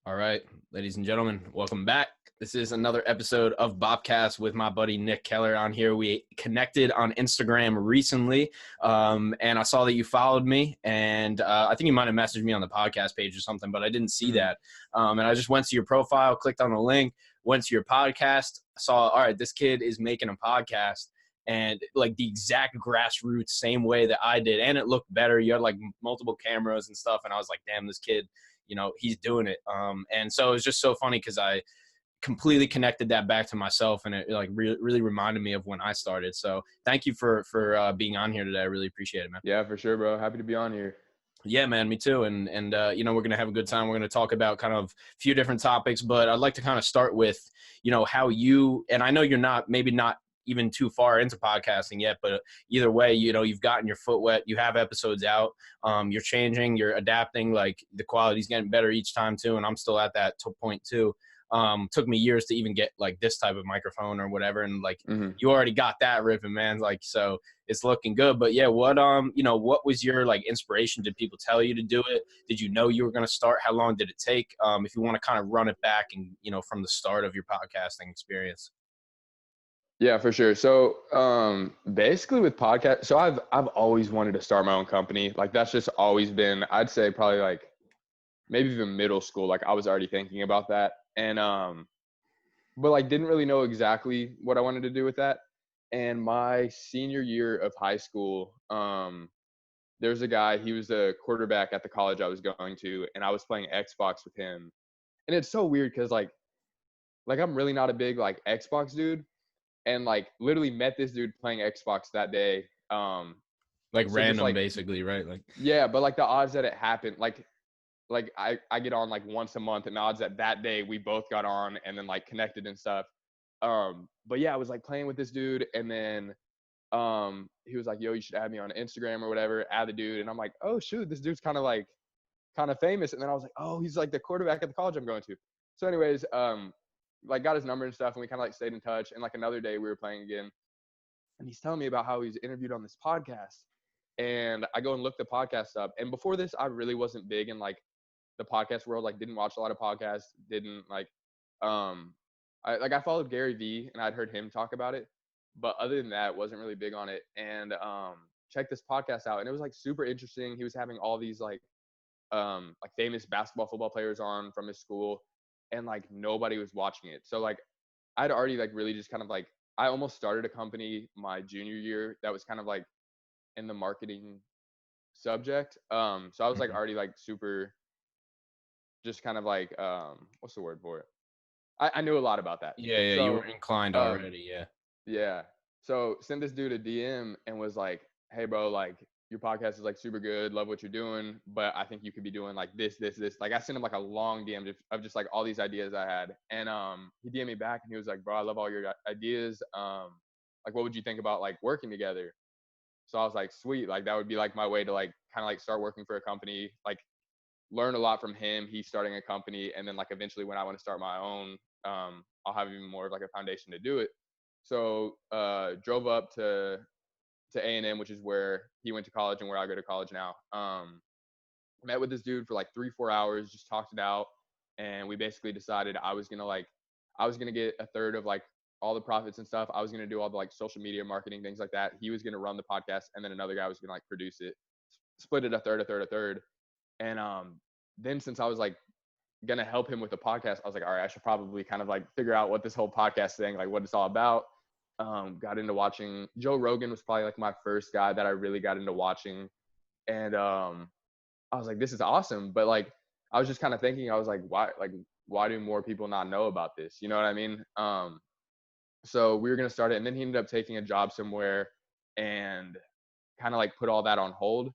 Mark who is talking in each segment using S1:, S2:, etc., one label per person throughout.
S1: All right, ladies and gentlemen, welcome back. This is another episode of BOPCAST with my buddy Nick Keller on here. We connected on Instagram recently, and I saw that you followed me, and I think you might have messaged me on the podcast page or something, but I didn't see that. And I just went to your profile, clicked on the link, went to your podcast, saw, all right, this kid is making a podcast, and like the exact grassroots same way that I did, and it looked better. You had like multiple cameras and stuff, and I was like, damn, this kid, he's doing it. And so it was just so funny because I completely connected that back to myself, and it like really reminded me of when I started. So thank you for being on here today. I really appreciate it, man.
S2: Yeah, for sure, bro. Happy to be on here.
S1: Yeah, man, me too. And we're going to have a good time. We're going to talk about kind of a few different topics, but I'd like to kind of start with, how you, and I know you're maybe not even too far into podcasting yet, but either way, you've gotten your foot wet, you have episodes out, you're changing, you're adapting, like the quality's getting better each time too. And I'm still at that point too. Took me years to even get like this type of microphone or whatever. And like, you already got that ripping, man. Like, so it's looking good. But yeah, what was your like inspiration? Did people tell you to do it? Did you know you were going to start? How long did it take? If you want to kind of run it back and, from the start of your podcasting experience.
S2: Yeah, for sure. So basically with podcast, so I've always wanted to start my own company. Like that's just always been, I'd say probably like maybe even middle school. Like I was already thinking about that. And but like didn't really know exactly what I wanted to do with that. And my senior year of high school, there's a guy, he was a quarterback at the college I was going to, and I was playing Xbox with him. And it's so weird because like I'm really not a big like Xbox dude. And like literally met this dude playing Xbox that day.
S1: Like so random, like, basically, right? Like
S2: yeah, but like the odds that it happened, like I get on like once a month, and the odds that day we both got on and then like connected and stuff. But yeah, I was like playing with this dude, and then he was like, "Yo, you should add me on Instagram or whatever." Add the dude, and I'm like, "Oh shoot, this dude's kind of famous." And then I was like, "Oh, he's like the quarterback at the college I'm going to." So, anyways, like got his number and stuff, and we kind of like stayed in touch. And like another day we were playing again, and he's telling me about how he's interviewed on this podcast. And I go and look the podcast up. And before this, I really wasn't big in like the podcast world. Like didn't watch a lot of podcasts. Didn't like, I followed Gary Vee, and I'd heard him talk about it. But other than that, wasn't really big on it. And checked this podcast out, and it was like super interesting. He was having all these like famous basketball, football players on from his school, and like nobody was watching it. So like I'd already like really just kind of like, I almost started a company my junior year that was kind of like in the marketing subject. So I was like already like super just kind of like what's the word for it? I knew a lot about that.
S1: Yeah,
S2: so,
S1: you were inclined already.
S2: Yeah. So sent this dude a DM and was like, "Hey bro, like your podcast is like super good, love what you're doing, but I think you could be doing like this. Like I sent him like a long DM of just like all these ideas I had. And he DM'd me back, and he was like, "Bro, I love all your ideas. Like what would you think about like working together?" So I was like, "Sweet, like that would be like my way to like kind of like start working for a company, like learn a lot from him. He's starting a company, and then like eventually when I want to start my own, I'll have even more of like a foundation to do it." So drove up to A&M, which is where he went to college and where I go to college now. Met with this dude for like 3-4 hours, just talked it out. And we basically decided I was going to get a third of like all the profits and stuff. I was going to do all the like social media marketing, things like that. He was going to run the podcast, and then another guy was going to like produce it, split it a third. And then since I was like going to help him with the podcast, I was like, all right, I should probably kind of like figure out what this whole podcast thing, like what it's all about. Got into watching Joe Rogan was probably like my first guy that I really got into watching. And I was like, this is awesome. But like, I was just kind of thinking, I was like, why do more people not know about this? You know what I mean? So we were going to start it, and then he ended up taking a job somewhere and kind of like put all that on hold.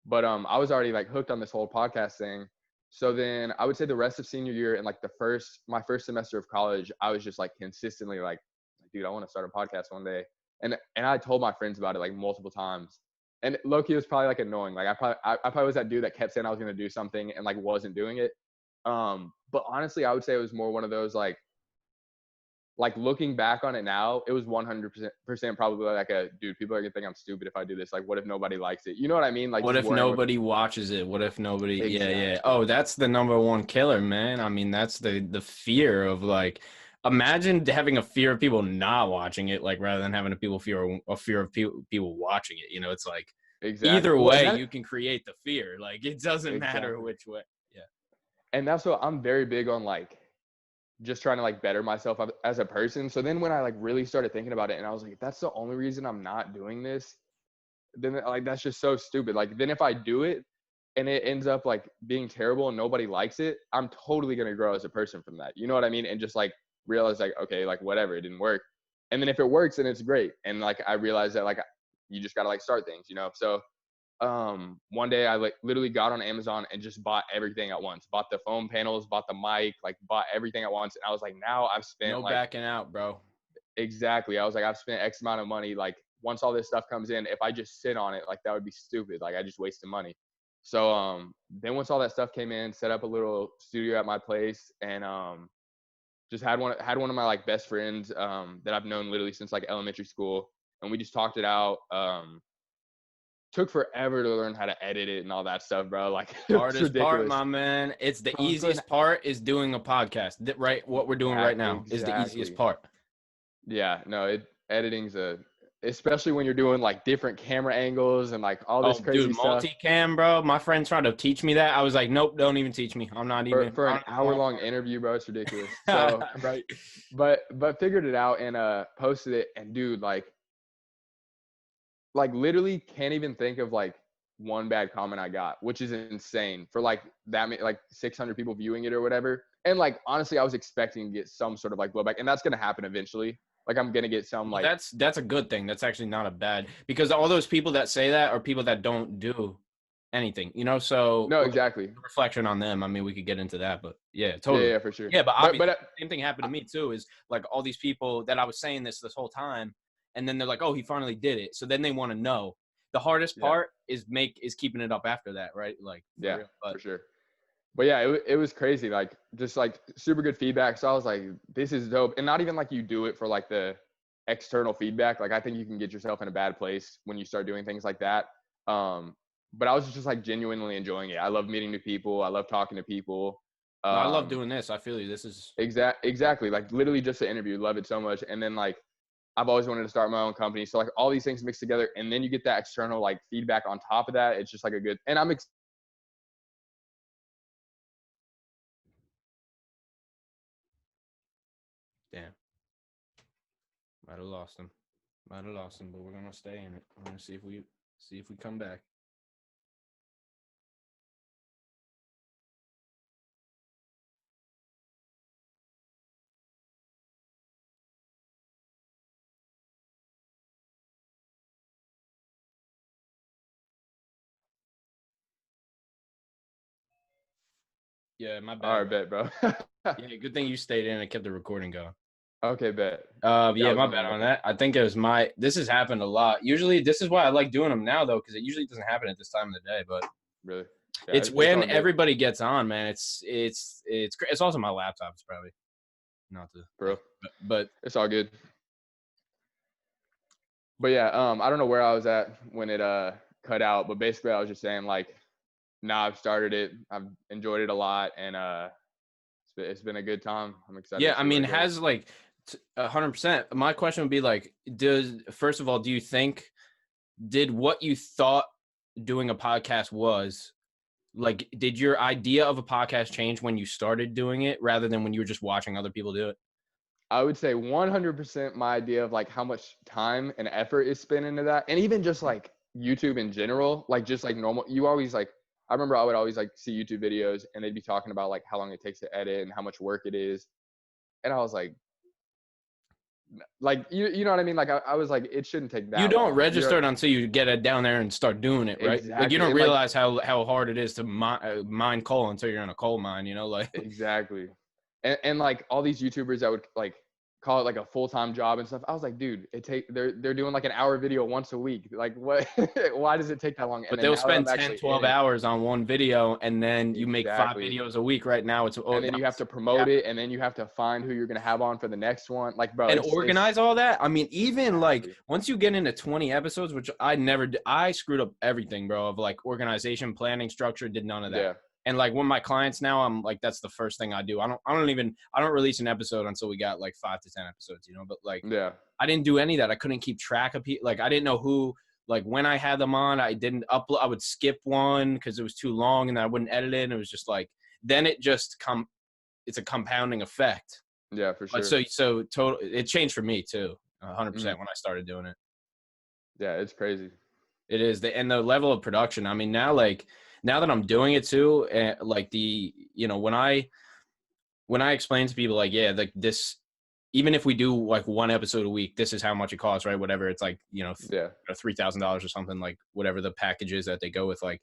S2: But I was already like hooked on this whole podcast thing. So then I would say the rest of senior year and like my first semester of college, I was just like consistently like, dude, I want to start a podcast one day. And I told my friends about it like multiple times. And low-key was probably like annoying. Like I probably was that dude that kept saying I was going to do something and like wasn't doing it. But honestly, I would say it was more one of those like, like looking back on it now, it was 100% probably like dude, people are gonna think I'm stupid if I do this. Like, what if nobody likes it? You know what I mean? Like,
S1: What
S2: just
S1: if
S2: worrying
S1: nobody watches it? What if nobody? Yeah, yeah.
S2: Exactly.
S1: Oh, that's the number one killer, man. I mean, that's the fear of like, imagine having a fear of people not watching it, like rather than having a fear of people watching it. You know, it's like
S2: Exactly.
S1: either
S2: Well, and
S1: way,
S2: that
S1: you can create the fear. Like it doesn't matter
S2: exactly.
S1: which way. Yeah.
S2: And that's what I'm very big on, like just trying to like better myself as a person. So then when I like really started thinking about it, and I was like, if that's the only reason I'm not doing this, then like that's just so stupid. Like then if I do it and it ends up like being terrible and nobody likes it, I'm totally gonna grow as a person from that. You know what I mean? And just like realize like, okay, like whatever, it didn't work. And then if it works, then it's great. And like I realized that like you just gotta like start things, you know? So one day I like literally got on Amazon and just bought everything at once. Bought the foam panels, bought the mic, like bought everything at once. And I was like, now I've spent
S1: No
S2: like
S1: backing out, bro.
S2: exactly. I was like, I've spent X amount of money. Like once all this stuff comes in, if I just sit on it, like that would be stupid. Like I just wasted money. So then once all that stuff came in, set up a little studio at my place, and just had one of my like best friends that I've known literally since like elementary school, and we just talked it out. Took forever to learn how to edit it and all that stuff, bro. Like it was
S1: Hardest part,
S2: ridiculous.
S1: my man. It's the
S2: Bro,
S1: easiest part is doing a podcast. Right? What we're doing right now is the easiest
S2: exactly.
S1: part.
S2: Yeah, no, editing's especially when you're doing like different camera angles and like all this
S1: Oh, dude,
S2: crazy stuff
S1: multicam, bro. My friend tried to teach me that. I was like, nope, don't even teach me. I'm not even.
S2: for
S1: I
S2: an
S1: don't even
S2: hour
S1: want
S2: long interview, bro. It's ridiculous.
S1: to.
S2: So,
S1: Right.
S2: but figured it out and posted it, and dude, like literally can't even think of like one bad comment I got, which is insane for like that many, like 600 people viewing it or whatever. And like honestly, I was expecting to get some sort of like blowback, and that's gonna happen eventually. Like I'm gonna get some
S1: Well,
S2: like
S1: that's a good thing. That's actually not a bad, because all those people that say that are people that don't do anything, you know. So
S2: no,
S1: like,
S2: exactly.
S1: reflection on them. I mean, we could get into that, but yeah,
S2: Yeah,
S1: totally.
S2: yeah, for sure.
S1: Yeah, but
S2: But
S1: obviously,
S2: but
S1: same thing happened to me too. Is like all these people that I was saying this whole time, and then they're like, "Oh, he finally did it." So then they want to know. The hardest
S2: yeah,
S1: part is keeping it up after that, right? Like for
S2: yeah,
S1: real. But
S2: for sure. But yeah, it was crazy. Like just like super good feedback. So I was like, this is dope. And not even like you do it for like the external feedback. Like I think you can get yourself in a bad place when you start doing things like that. But I was just like genuinely enjoying it. I love meeting new people. I love talking to people.
S1: no, I love doing this. I feel you. This is
S2: Exactly. Like literally just the interview. Love it so much. And then like I've always wanted to start my own company. So like all these things mixed together, and then you get that external like feedback on top of that. It's just like a good. And I'm
S1: damn. Might have lost him. Might have lost him, but we're gonna stay in it. We're gonna see if we come back. Yeah, my
S2: all
S1: bad,
S2: right, bet, bro.
S1: bro. Yeah, good thing you stayed in and kept the recording going.
S2: Okay, bet. Yeah, I
S1: Yeah,
S2: was
S1: my
S2: wondering
S1: bad
S2: about
S1: on
S2: that.
S1: that. I think it was this has happened a lot. Usually, this is why I like doing them now, though, because it usually doesn't happen at this time of the day. But
S2: Really? Yeah,
S1: it's
S2: it's
S1: when
S2: all good,
S1: everybody gets on, man. It's also my laptop. It's probably not the
S2: bro.
S1: but
S2: It's all good. But yeah, I don't know where I was at when it cut out, but basically I was just saying like, now I've started it. I've enjoyed it a lot, and it's been a good time. I'm excited
S1: yeah,
S2: to
S1: I
S2: see where
S1: mean,
S2: it goes.
S1: has like 100%. My question would be like, first of all, do you think did what you thought doing a podcast was like? Did your idea of a podcast change when you started doing it, rather than when you were just watching other people do it?
S2: I would say 100% my idea of like how much time and effort is spent into that. And even just like YouTube in general, like just like normal, you always like, I remember I would always like see YouTube videos and they'd be talking about like how long it takes to edit and how much work it is. And I was like, you know what I mean? Like, I was like, it shouldn't take
S1: You
S2: that
S1: don't
S2: long.
S1: register it until you get it down there and start doing it, right? Like you
S2: Exactly.
S1: don't
S2: And like,
S1: realize how hard it is to mine coal until you're in a coal mine, you know, like
S2: exactly. And like all these YouTubers that would like call it like a full-time job and stuff. I was like, dude, they're doing like an hour video once a week. Like what, why does it take that long? And
S1: But
S2: then
S1: they'll
S2: now that
S1: spend
S2: I'm
S1: 10,
S2: actually
S1: 12
S2: in it,
S1: hours on one video, and then you make 5
S2: exactly.
S1: videos a week right now.
S2: And then you have to promote it, and then you have to find who you're going to have on for the next one. Like, bro,
S1: and
S2: it's
S1: organize all that. I mean, even like
S2: exactly.
S1: once you get into 20 episodes, which I never did, I screwed up everything, bro, of like organization, planning, structure, did none of that.
S2: Yeah.
S1: And like when my clients now, I'm like, that's the first thing I do. I don't release an episode until we got like 5 to 10 episodes, you know, but like,
S2: Yeah.
S1: I didn't do any of that. I couldn't keep track of people. Like I didn't know who, like when I had them on, I didn't upload, I would skip one because it was too long and then I wouldn't edit it. And it was just like, then it just it's a compounding effect.
S2: Yeah, for sure.
S1: But so total, it changed for me too, 100% when I started doing it.
S2: Yeah, it's crazy.
S1: It is and the level of production. I mean, now that I'm doing it too, like when I explain to people like, yeah, like this, even if we do like one episode a week, this is how much it costs, right? Whatever. It's like, $3,000 or something, like whatever the package is that they go with. Like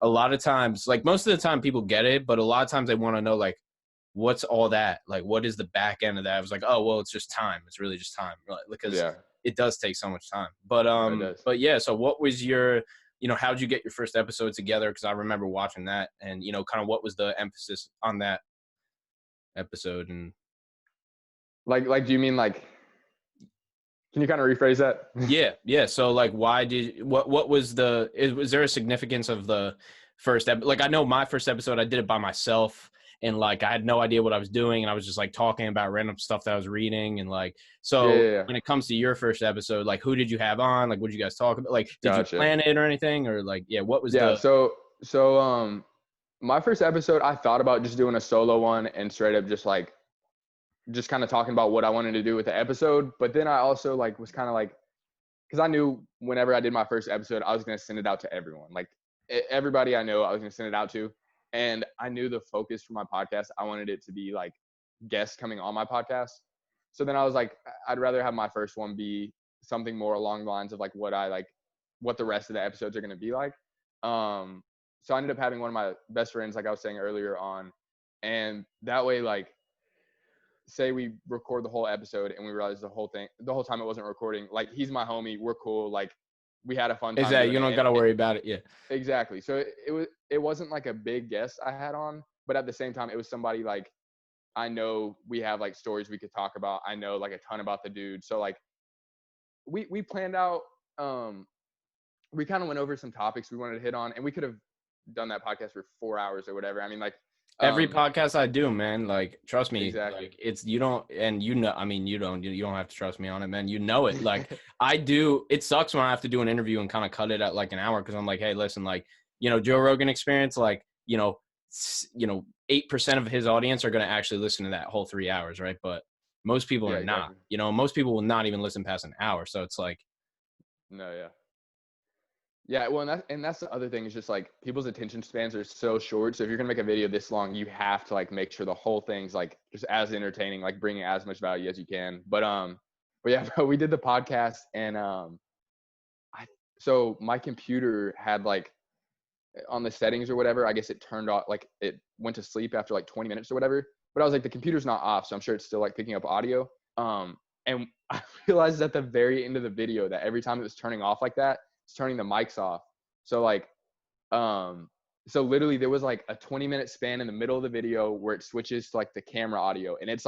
S1: a lot of times, like most of the time people get it, but a lot of times they want to know like, what's all that? Like, what is the back end of that? I was like, oh, well, it's just time. It's really just time, because it does take so much time. But yeah. So what was your, how'd you get your first episode together? Because I remember watching that, and kind of what was the emphasis on that episode? And
S2: like, do you mean like? Can you kind of rephrase that?
S1: Yeah. So like, what was was there a significance of the first like, I know my first episode, I did it by myself. And like, I had no idea what I was doing. And I was just like talking about random stuff that I was reading. And like, so when it comes to your first episode, like who did you have on? Like, what did you guys talk about? Like, did you plan it or anything? Or like, what was
S2: So my first episode, I thought about just doing a solo one and straight up just kind of talking about what I wanted to do with the episode. But then I also like was kind of like, because I knew whenever I did my first episode, I was going to send it out to everyone. Like everybody I know, I was going to send it out to. And I knew the focus for my podcast, I wanted it to be like guests coming on my podcast. So then I was like, I'd rather have my first one be something more along the lines of like what the rest of the episodes are going to be like. So I ended up having one of my best friends, like I was saying earlier on. And that way, like, say we record the whole episode and we realize the whole time it wasn't recording, like he's my homie, we're cool, like we had a fun time.
S1: Exactly. You don't got to worry about it. Yeah.
S2: Exactly. So it wasn't like a big guest I had on, but at the same time, it was somebody like, I know we have like stories we could talk about. I know like a ton about the dude. So like we planned out, we kind of went over some topics we wanted to hit on, and we could have done that podcast for 4 hours or whatever. I mean, like
S1: every podcast I do, man, like trust me,
S2: exactly.
S1: Like it's, you don't have to trust me on it, man. You know it. Like I do. It sucks when I have to do an interview and kind of cut it at like an hour, because I'm like, hey, listen, like, Joe Rogan Experience, like, 8% of his audience are going to actually listen to that whole 3 hours, right? But most people are not. Most people will not even listen past an hour. So it's like,
S2: no, yeah. Yeah, well, and that's the other thing, is just like people's attention spans are so short. So if you're gonna make a video this long, you have to like make sure the whole thing's like just as entertaining, like bringing as much value as you can. But yeah, bro, we did the podcast, and so my computer had like on the settings or whatever, I guess it turned off, like it went to sleep after like 20 minutes or whatever. But I was like, the computer's not off, so I'm sure it's still like picking up audio. And I realized at the very end of the video that every time it was turning off like that, it's turning the mics off. So like, so literally there was like a 20-minute span in the middle of the video where it switches to like the camera audio, and it's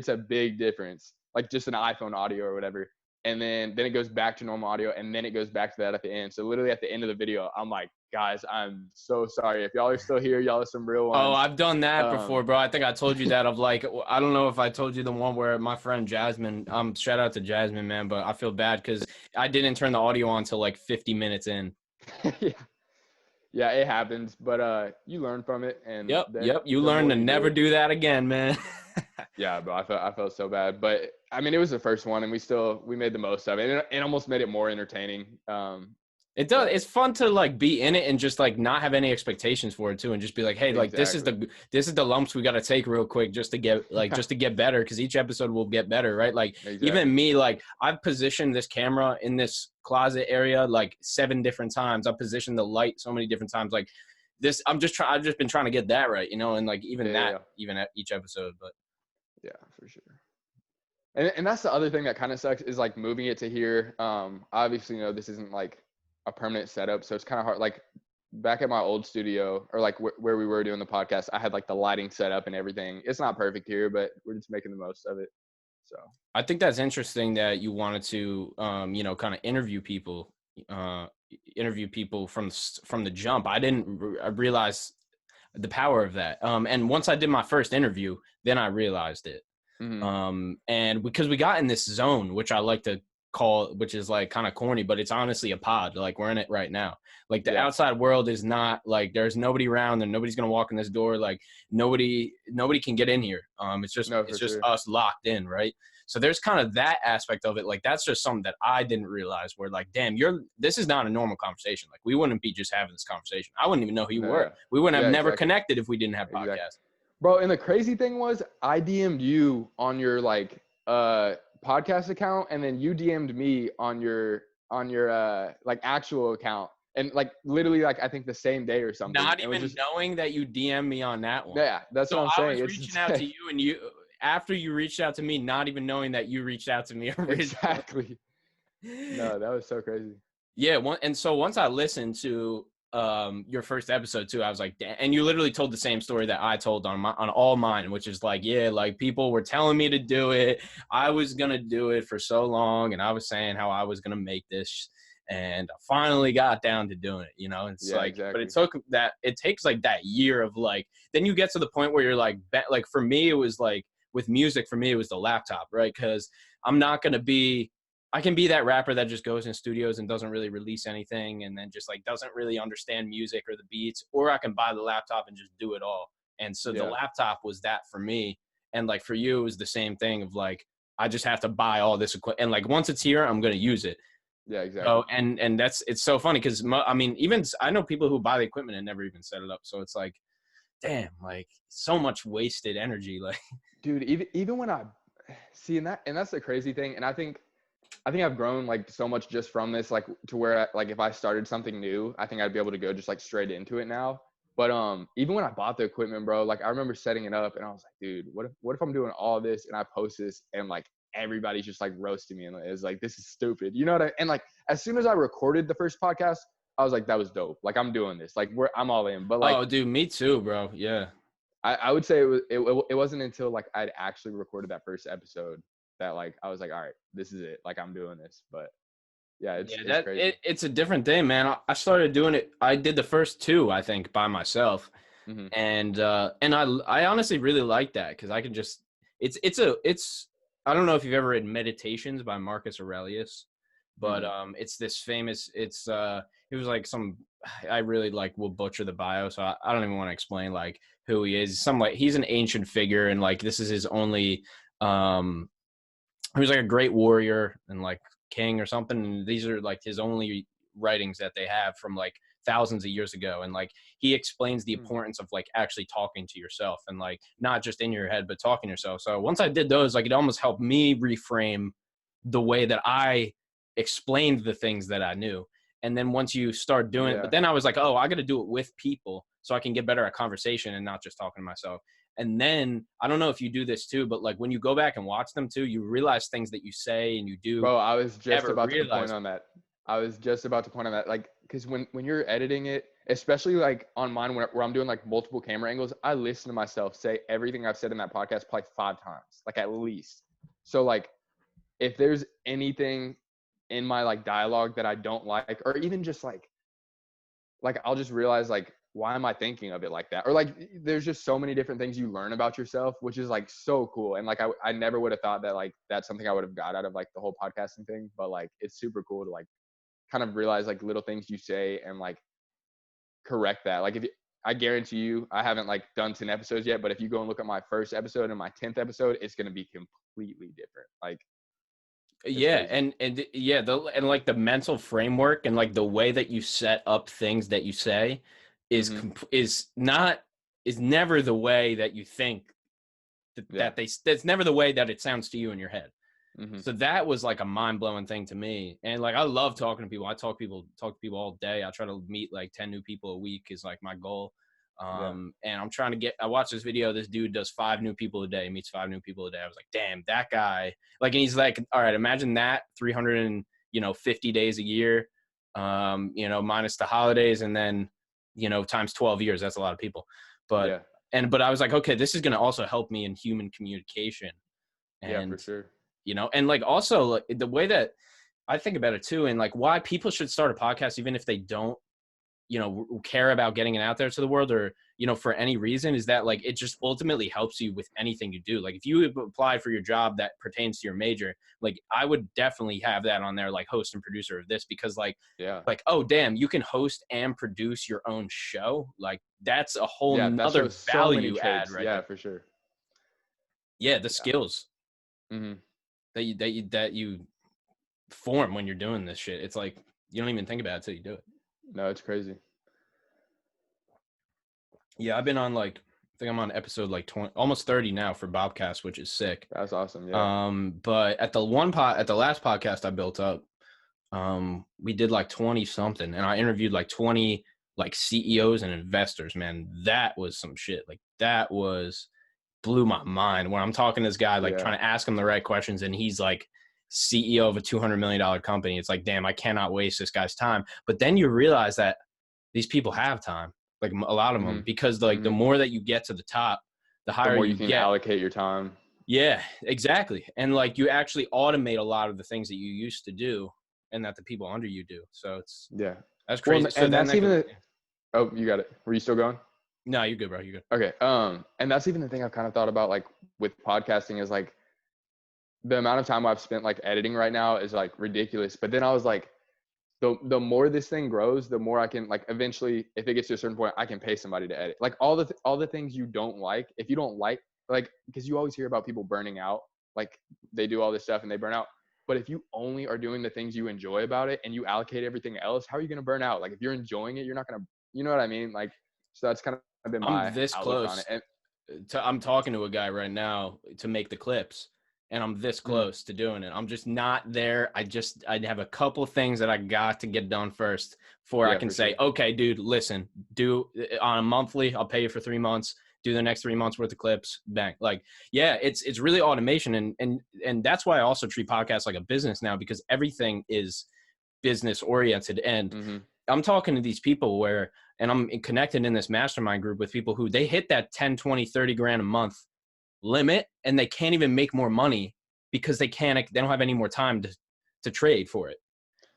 S2: a big difference, like just an iPhone audio or whatever. And then it goes back to normal audio, and then it goes back to that at the end. So literally at the end of the video, I'm like, guys, I'm so sorry. If y'all are still here, y'all are some real ones.
S1: Oh, I've done that before, bro. I think I told you that, of like, I don't know if I told you the one where my friend Jasmine, shout out to Jasmine, man, but I feel bad because I didn't turn the audio on till like 50 minutes in.
S2: Yeah, it happens, but you learn from it. And
S1: yep. You learn to never do that again, man.
S2: Yeah, bro, I felt so bad, but I mean, it was the first one, and we made the most of it. It almost made it more entertaining.
S1: It does. It's fun to like be in it and just like not have any expectations for it too, and just be like, hey, like this is the lumps we got to take real quick just to get better, because each episode will get better, right? Like even me, like I've positioned this camera in this closet area like 7 different times. I've positioned the light so many different times. Like this, I've just been trying to get that right, and like even even at each episode, but.
S2: Yeah, for sure. And that's the other thing that kind of sucks is like moving it to here. Obviously, you know, this isn't like a permanent setup, so it's kind of hard. Like back at my old studio or like where we were doing the podcast, I had like the lighting set up and everything. It's not perfect here, but we're just making the most of it. So
S1: I think that's interesting that you wanted to, you know, kind of interview people from the jump. I didn't realize the power of that. And once I did my first interview, then I realized it.
S2: mhm.
S1: And because we got in this zone, which I like to call, which is like kind of corny, but it's honestly a pod. Like we're in it right now. Like the
S2: Yeah,
S1: outside world is not like there's nobody around and nobody's gonna walk in this door. Like nobody can get in here. It's just
S2: no, for sure.
S1: us locked in, right? So there's kind of that aspect of it. Like that's just something that I didn't realize. Where like, damn, this is not a normal conversation. Like we wouldn't be just having this conversation. I wouldn't even know who you
S2: No,
S1: were.
S2: yeah.
S1: We wouldn't have
S2: Yeah,
S1: never
S2: exactly.
S1: connected if we didn't have
S2: Exactly.
S1: podcasts.
S2: Bro, and the crazy thing was I DM'd you on your like podcast account, and then you DM'd me on your like actual account. And like literally like I think the same day or something.
S1: Not
S2: It was
S1: even
S2: just
S1: knowing that you DM me on that one.
S2: yeah, that's
S1: So
S2: what I'm
S1: I
S2: saying.
S1: was
S2: It's
S1: reaching out to
S2: insane.
S1: you, and you after you reached out to me, not even knowing that you reached out to me originally.
S2: Exactly. No, that was so crazy.
S1: Yeah, and so once I listened to your first episode too, I was like, damn. And you literally told the same story that I told on all mine, which is like, yeah, like people were telling me to do it. I was gonna do it for so long, and I was saying how I was gonna make this, and I finally got down to doing it. You know, it's
S2: Yeah,
S1: like, but
S2: exactly.
S1: it takes like that year of like, then you get to the point where you're like for me, it was like with music, for me, it was the laptop, right? Because I'm not gonna be I can be that rapper that just goes in studios and doesn't really release anything and then just like doesn't really understand music or the beats, or I can buy the laptop and just do it all. And so the
S2: Yeah.
S1: laptop was that for me. And like for you, it was the same thing of like, I just have to buy all this equipment. And like once it's here, I'm going to use it.
S2: Yeah, exactly.
S1: So, and it's so funny because I mean, even I know people who buy the equipment and never even set it up. So it's like, damn, like so much wasted energy. Like,
S2: Dude, even when I see and that's the crazy thing. And I think I've grown like so much just from this, like to where like if I started something new, I think I'd be able to go just like straight into it now. But even when I bought the equipment, bro, like I remember setting it up and I was like, dude, what if I'm doing all this and I post this and like everybody's just like roasting me and it's like this is stupid, you know what and like as soon as I recorded the first podcast, I was like that was dope. Like I'm doing this, like I'm all in. But like
S1: oh, dude, me too, bro. Yeah.
S2: I would say it wasn't until like I'd actually recorded that first episode that like I was like, all right, this is it. Like I'm doing this. But yeah,
S1: Yeah,
S2: it's crazy.
S1: it's a different thing, man. I started doing it. I did the first two, I think, by myself,
S2: Hmm.
S1: and I honestly really like that because I can just it's I don't know if you've ever read Meditations by Marcus Aurelius, but
S2: Hmm.
S1: it's this famous it was like some I really like will butcher the bio, so I don't even want to explain like who he is. Some like he's an ancient figure, and like this is his only um he was like a great warrior and like king or something. And these are like his only writings that they have from like thousands of years ago. And like he explains the importance of like actually talking to yourself and like not just in your head, but talking to yourself. So once I did those, like it almost helped me reframe the way that I explained the things that I knew. And then once you start doing it,
S2: Yeah.
S1: but then I was like, oh, I got to do it with people so I can get better at conversation and not just talking to myself. And then I don't know if you do this too, but like when you go back and watch them too, you realize things that you say and you do
S2: Bro, I was just
S1: never
S2: about to point
S1: realize.
S2: on that. I was just about to point on that. Like, because when you're editing it, especially like on mine where I'm doing like multiple camera angles, I listen to myself say everything I've said in that podcast probably 5 times, like at least. So like if there's anything in my like dialogue that I don't like, or even just like I'll just realize like why am I thinking of it like that? Or like there's just so many different things you learn about yourself, which is like so cool. And like I never would have thought that like that's something I would have got out of like the whole podcasting thing. But like it's super cool to like kind of realize like little things you say and like correct that. Like if you, I guarantee you, I haven't like done 10 episodes yet, but if you go and look at my first episode and my 10th episode, it's gonna be completely different. Like it's
S1: Yeah,
S2: crazy.
S1: and yeah, and like the mental framework and like the way that you set up things that you say
S2: Hmm.
S1: is never the way that you think
S2: Yeah.
S1: that's never the way that it sounds to you in your head.
S2: Hmm.
S1: So that was like a mind-blowing thing to me. And like I love talking to people. I talk to people all day. I try to meet like 10 new people a week is like my goal. And I'm trying to I watched this video. This dude does 5 new people a day, meets 5 new people a day. I was like, damn, that guy. Like, and he's like, all right, imagine that 350 days a year, minus the holidays, and then, times 12 years. That's a lot of people. But I was like, okay, this is going to also help me in human communication. And,
S2: for sure.
S1: And like also like, the way that I think about it too, and like why people should start a podcast, even if they don't, care about getting it out there to the world, or, for any reason, is that like, it just ultimately helps you with anything you do. Like if you apply for your job that pertains to your major, like I would definitely have that on there, like host and producer of this, because like, oh damn, you can host and produce your own show. Like that's a whole nother value add, right?
S2: Yeah, for sure.
S1: Yeah. The skills that you form when you're doing this shit. It's like, you don't even think about it until you do it.
S2: No, it's crazy.
S1: Yeah, I've been on I think I'm on episode 20, almost 30 now for BOPCAST, which is sick.
S2: That's awesome. Yeah.
S1: But at the last podcast I built up, we did 20 something, and I interviewed 20 CEOs and investors. Man, that was some shit. That blew my mind when I'm talking to this guy, trying to ask him the right questions, and he's CEO of a $200 million company. It's like, damn, I cannot waste this guy's time. But then you realize that these people have time, a lot of them, because the more that you get to the top, the higher
S2: the more
S1: you
S2: can
S1: get.
S2: Allocate your time.
S1: Yeah, exactly. And you actually automate a lot of the things that you used to do and that the people under you do. So that's crazy.
S2: Well, and that's even oh, you got it. Were you still going?
S1: No, you're good, bro. You're good.
S2: Okay. And that's even the thing I've kind of thought about with podcasting is the amount of time I've spent editing right now is ridiculous. But then I was like, the more this thing grows, the more I can eventually, if it gets to a certain point, I can pay somebody to edit. All the things you don't like, if you don't like, because you always hear about people burning out, they do all this stuff and they burn out. But if you only are doing the things you enjoy about it and you allocate everything else, how are you going to burn out? If you're enjoying it, you're not going to, you know what I mean? So that's kind of been my outlook on it.
S1: And I'm talking to a guy right now to make the clips. And I'm this close to doing it. I'm just not there. I'd have a couple of things that I got to get done first before I can say, okay, dude, listen, do on a monthly, I'll pay you for 3 months, do the next 3 months worth of clips, bang. It's really automation. And that's why I also treat podcasts like a business now, because everything is business oriented. And I'm talking to these people and I'm connected in this mastermind group with people who they hit that 10, 20, 30 grand a month limit, and they can't even make more money because they don't have any more time to trade for it.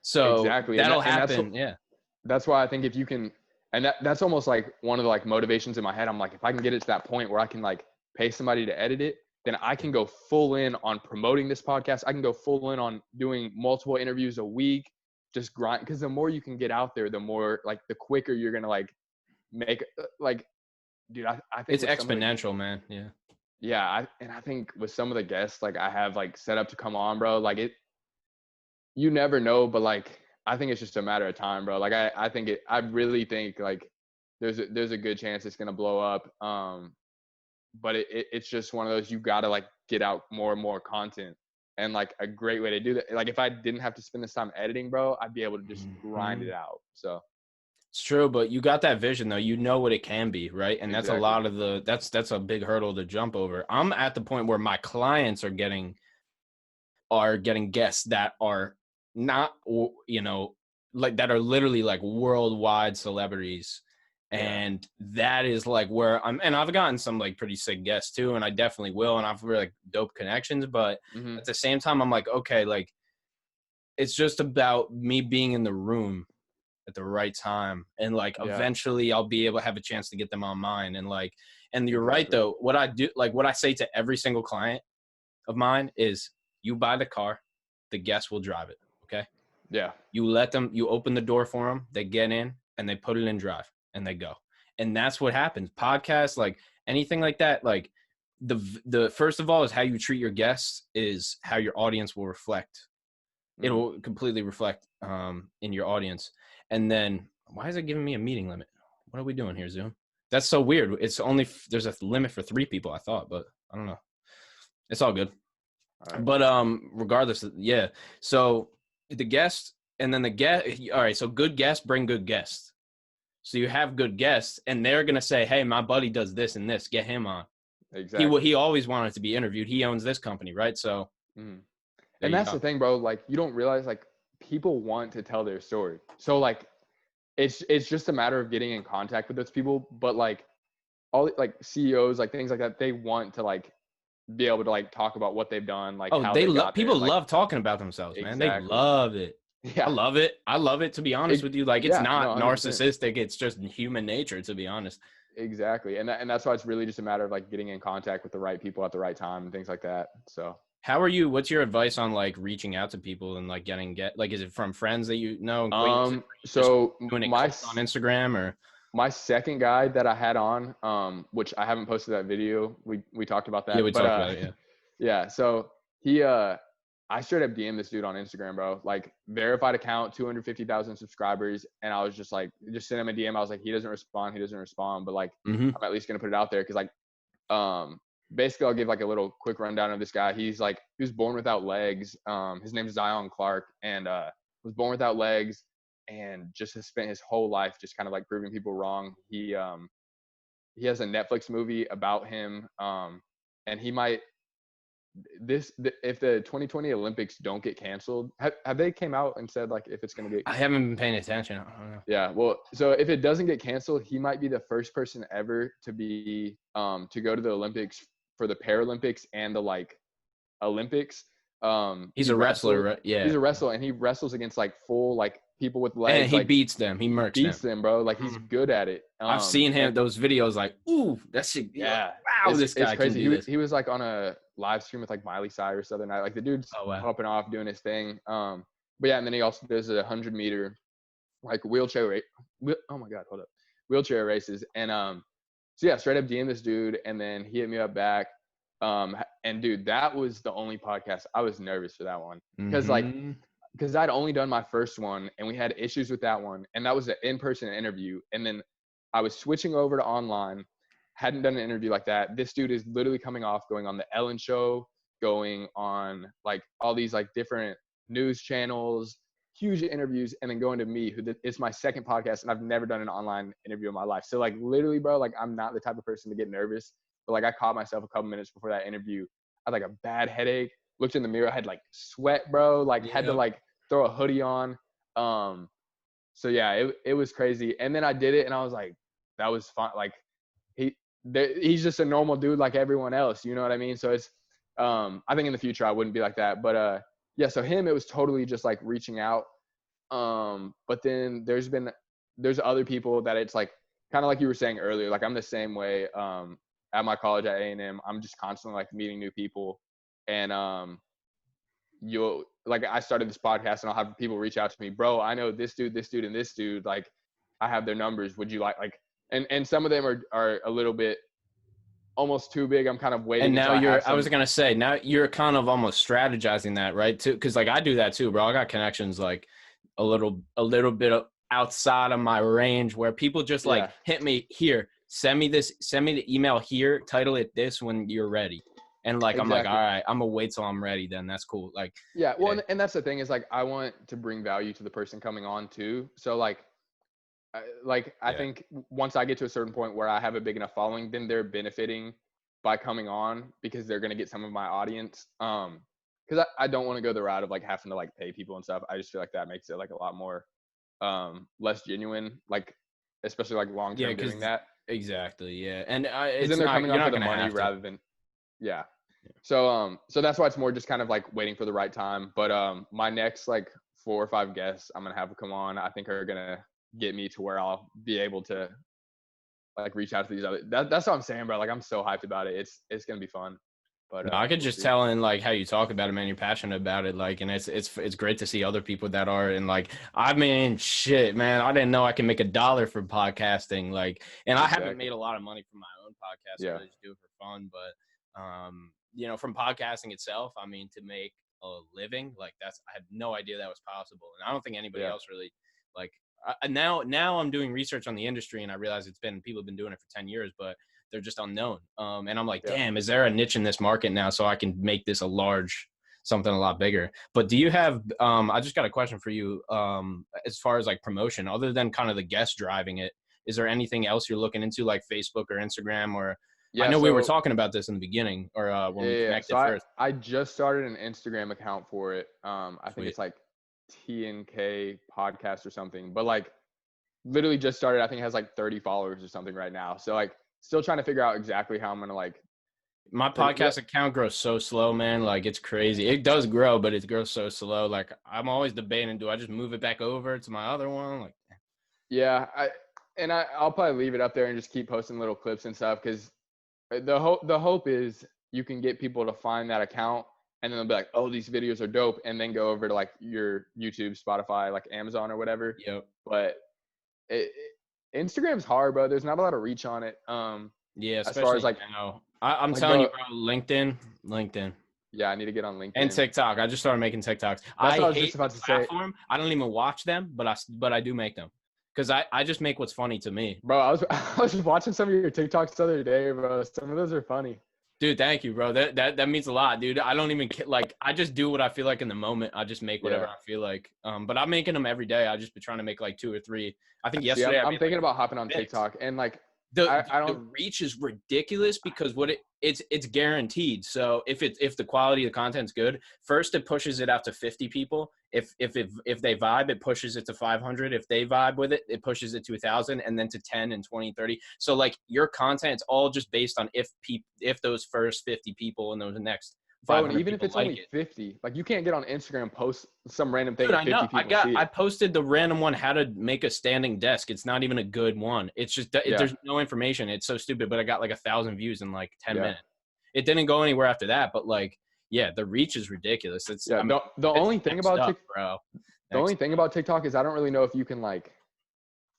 S1: So that'll happen.
S2: That's why I think if you can, and that's almost one of the motivations in my head. I'm like, if I can get it to that point where I can pay somebody to edit it, then I can go full in on promoting this podcast. I can go full in on doing multiple interviews a week, just grind. Because the more you can get out there, the more the quicker you're gonna make dude. I think
S1: it's exponential, man. Yeah.
S2: Yeah, I think with some of the guests I have set up to come on, bro, you never know, but I think it's just a matter of time, bro. I really think there's a good chance it's gonna blow up. But it's just one of those, you gotta get out more and more content, and a great way to do that. If I didn't have to spend this time editing, bro, I'd be able to just grind it out. So.
S1: It's true, but you got that vision though. You know what it can be, right? And that's a lot of that's a big hurdle to jump over. I'm at the point where my clients are getting guests that are not, that are literally worldwide celebrities. And that is where and I've gotten some pretty sick guests too, and I definitely will, and I've really dope connections. But at the same time, I'm okay, it's just about me being in the room at the right time, and eventually I'll be able to have a chance to get them on mine. And you're right though, what I do, what I say to every single client of mine is, you buy the car, the guest will drive it. Okay.
S2: Yeah.
S1: You let them, you open the door for them, they get in and they put it in drive and they go. And that's what happens. Podcasts, anything like that, the first of all is how you treat your guests is how your audience will reflect. It will completely reflect in your audience. And then, why is it giving me a meeting limit? What are we doing here, Zoom? That's so weird. It's only, there's a limit for 3 people, I thought, but I don't know. It's all good. All right. But regardless, yeah. So the guest, and then the guest, all right, so good guests bring good guests. So you have good guests, and they're gonna say, "Hey, my buddy does this and this. Get him on."
S2: Exactly.
S1: He always wanted to be interviewed. He owns this company, right? So
S2: Mhm.
S1: there
S2: And
S1: you
S2: that's
S1: go.
S2: the thing, bro. Like, you don't realize, like, people want to tell their story. So, like, it's just a matter of getting in contact with those people. But like all like CEOs, like things like that, they want to like be able to like talk about what they've done, like
S1: Oh,
S2: how they got there.
S1: people
S2: Like,
S1: love talking about themselves, man. They
S2: exactly.
S1: love it. I
S2: Yeah.
S1: love it. I love it, to be honest with you. Like, it's
S2: Yeah. No,
S1: not
S2: 100%.
S1: narcissistic. It's just human nature, to be honest.
S2: Exactly. And that's why it's really just a matter of like getting in contact with the right people at the right time and things like that. So,
S1: How are you? What's your advice on like reaching out to people and like like, is it from friends that you know, acquaintances, or you just
S2: so
S1: doing it
S2: my
S1: cold on Instagram, or?
S2: my second guy that I had on, which I haven't posted that video. We talked about
S1: Yeah, we
S2: that, but
S1: talked about it. Yeah.
S2: yeah. So he I straight up DM this dude on Instagram, bro. Like, verified account, 250,000 subscribers, and I was just like, just sent him a DM. I was like, he doesn't respond, but like,
S1: Mm-hmm.
S2: I'm at least gonna put it out there because like, um, basically, I'll give like a little quick rundown of this guy. He's like, he was born without legs. His name is Zion Clark, and was born without legs, and just has spent his whole life just kind of like proving people wrong. He has a Netflix movie about him, and he might if the 2020 Olympics don't get canceled, have they came out and said like if it's going to get?
S1: I haven't been paying attention. I don't know.
S2: Yeah, well, so if it doesn't get canceled, he might be the first person ever to be to go to the Olympics for the Paralympics and the like Olympics.
S1: He's
S2: He
S1: a wrestler,
S2: wrestled.
S1: right?
S2: He's
S1: Yeah.
S2: a wrestler, and he wrestles against like full like people with
S1: And
S2: legs.
S1: he
S2: Like,
S1: beats them. He murks
S2: beats
S1: them.
S2: them, bro. Like, he's
S1: Mhm.
S2: good at it.
S1: I've seen him
S2: And
S1: those videos. Like, ooh, that shit. You're like,
S2: yeah,
S1: wow, this
S2: it's
S1: guy can
S2: crazy.
S1: do this.
S2: He was like on a live stream with like Miley Cyrus the other night. Like, the dude's
S1: Oh wow.
S2: popping off doing his thing. But yeah, and then he also does a 100-meter like wheelchair race. Oh my god, hold up, wheelchair races. And so yeah, straight up DM this dude, and then he hit me up back. And dude, that was the only podcast I was nervous for that one
S1: Mm-hmm.
S2: because I'd only done my first one and we had issues with that one, and that was an in-person interview. And then I was switching over to online, hadn't done an interview like that. This dude is literally coming off going on the Ellen show, going on like all these like different news channels, huge interviews, and then going to me, it's my second podcast, and I've never done an online interview in my life. So like, literally, bro, like, I'm not the type of person to get nervous, but like, I caught myself a couple minutes before that interview. I had like a bad headache, looked in the mirror, I had like sweat, bro, like had to
S1: Yep.
S2: like throw a hoodie on. So yeah, it was crazy. And then I did it, and I was like, that was fun. Like, he's just a normal dude like everyone else, you know what I mean? So it's I think in the future I wouldn't be like that. But yeah, so him, it was totally just like reaching out. But then there's other people that it's like kind of like you were saying earlier, like I'm the same way. At my college at A&M, I'm just constantly like meeting new people. And you'll like, I started this podcast, and I'll have people reach out to me, bro, I know this dude, and this dude, like, I have their numbers, would you like, and some of them are a little bit almost too big. I'm kind of waiting
S1: And now
S2: until I have
S1: I was
S2: some.
S1: gonna say, now you're kind of almost strategizing that, right? Too, because like I do that too, bro. I got connections like a little bit outside of my range where people just like
S2: Yeah,
S1: hit me here, send me the email here, title it this when you're ready, and like I'm like, all
S2: exactly.
S1: right, I'm gonna wait till I'm ready. Then that's cool. Like,
S2: Yeah, well,
S1: yeah,
S2: and that's the thing is like, I want to bring value to the person coming on too. So I
S1: yeah,
S2: think once I get to a certain point where I have a big enough following, then they're benefiting by coming on because they're gonna get some of my audience. Because I don't want to go the route of like having to like pay people and stuff. I just feel like that makes it like a lot more less genuine, like, especially like long
S1: yeah,
S2: term
S1: because
S2: doing that.
S1: exactly, yeah, and
S2: Because then
S1: it's
S2: they're
S1: not,
S2: coming
S1: you're
S2: on for
S1: not
S2: the
S1: gonna
S2: money
S1: have to.
S2: rather than, yeah. So that's why it's more just kind of like waiting for the right time. But my next like 4 or 5 guests I'm gonna have come on, I think are gonna get me to where I'll be able to like reach out to these other. That's what I'm saying, bro. Like, I'm so hyped about it. It's gonna be fun. But
S1: No, I could
S2: we'll
S1: just
S2: see.
S1: tell in like how you talk about it, man. You're passionate about it, like, and it's great to see other people that are. And like, I mean, shit, man, I didn't know I can make $1 from podcasting, like, and I haven't
S2: Exactly.
S1: made a lot of money from my own podcast. I
S2: Yeah.
S1: really just do it for fun, but you know, from podcasting itself, I mean, to make a living, like, I had no idea that was possible, and I don't think anybody
S2: Yeah.
S1: else really like. Now I'm doing research on the industry, and I realize people have been doing it for 10 years, but they're just unknown. And I'm like,
S2: Yeah.
S1: damn, is there a niche in this market now so I can make this something a lot bigger? But do you have, I just got a question for you, as far as like promotion, other than kind of the guest driving it, is there anything else you're looking into, like Facebook or Instagram? Or
S2: Yeah,
S1: I know we were
S2: so
S1: talking about this in the beginning, or when we
S2: yeah.
S1: connected
S2: So
S1: first.
S2: I just started an Instagram account for it. I think
S1: Sweet.
S2: it's like TNK podcast or something, but like literally just started. I think it has like 30 followers or something right now. So like still trying to figure out exactly how I'm going to like.
S1: My podcast account grows so slow, man. Like, it's crazy. It does grow, but it grows so slow. Like, I'm always debating, do I just move it back over to my other one? Like,
S2: Yeah, I'll probably leave it up there and just keep posting little clips and stuff, because the hope is you can get people to find that account and then they'll be like, oh, these videos are dope, and then go over to like your YouTube, Spotify, like Amazon or whatever.
S1: yep.
S2: But Instagram's hard, bro. There's not a lot of reach on it.
S1: Yeah,
S2: As far as
S1: especially
S2: like
S1: now. I'm
S2: like
S1: telling you,
S2: bro,
S1: bro, LinkedIn.
S2: yeah, I need to get on LinkedIn.
S1: And TikTok. I just started making TikToks.
S2: That's
S1: I
S2: what I was
S1: hate
S2: just about
S1: the
S2: to say.
S1: platform. I don't even watch them, but I do make them because I just make what's funny to me.
S2: Bro, I was watching some of your TikToks the other day, bro. Some of those are funny.
S1: Dude, thank you, bro. That means a lot, dude. I don't even like. I just do what I feel like in the moment. I just make whatever I feel like. But I'm making them every day. I just been trying to make like 2 or 3. I think yesterday.
S2: I'm thinking about hopping on TikTok, and like
S1: the
S2: I don't.
S1: The reach is ridiculous because it's guaranteed. So if the quality of the content's good, first it pushes it out to 50 people. If they vibe, it pushes it to 500. If they vibe with it, it pushes it to 1,000, and then to 10 and 20, 30. So like your content's all just based on if those first 50 people and those next.
S2: Bro, and even if it's only 50, like you can't get on Instagram, post some random thing.
S1: Dude,
S2: and 50
S1: I know.
S2: people
S1: I posted the random one, how to make a standing desk. It's not even a good one. It's just there's no information. It's so stupid, but I got like 1,000 views in like 10 minutes. It didn't go anywhere after that, but like, yeah, the reach is ridiculous. It's
S2: the only thing about TikTok is I don't really know if you can like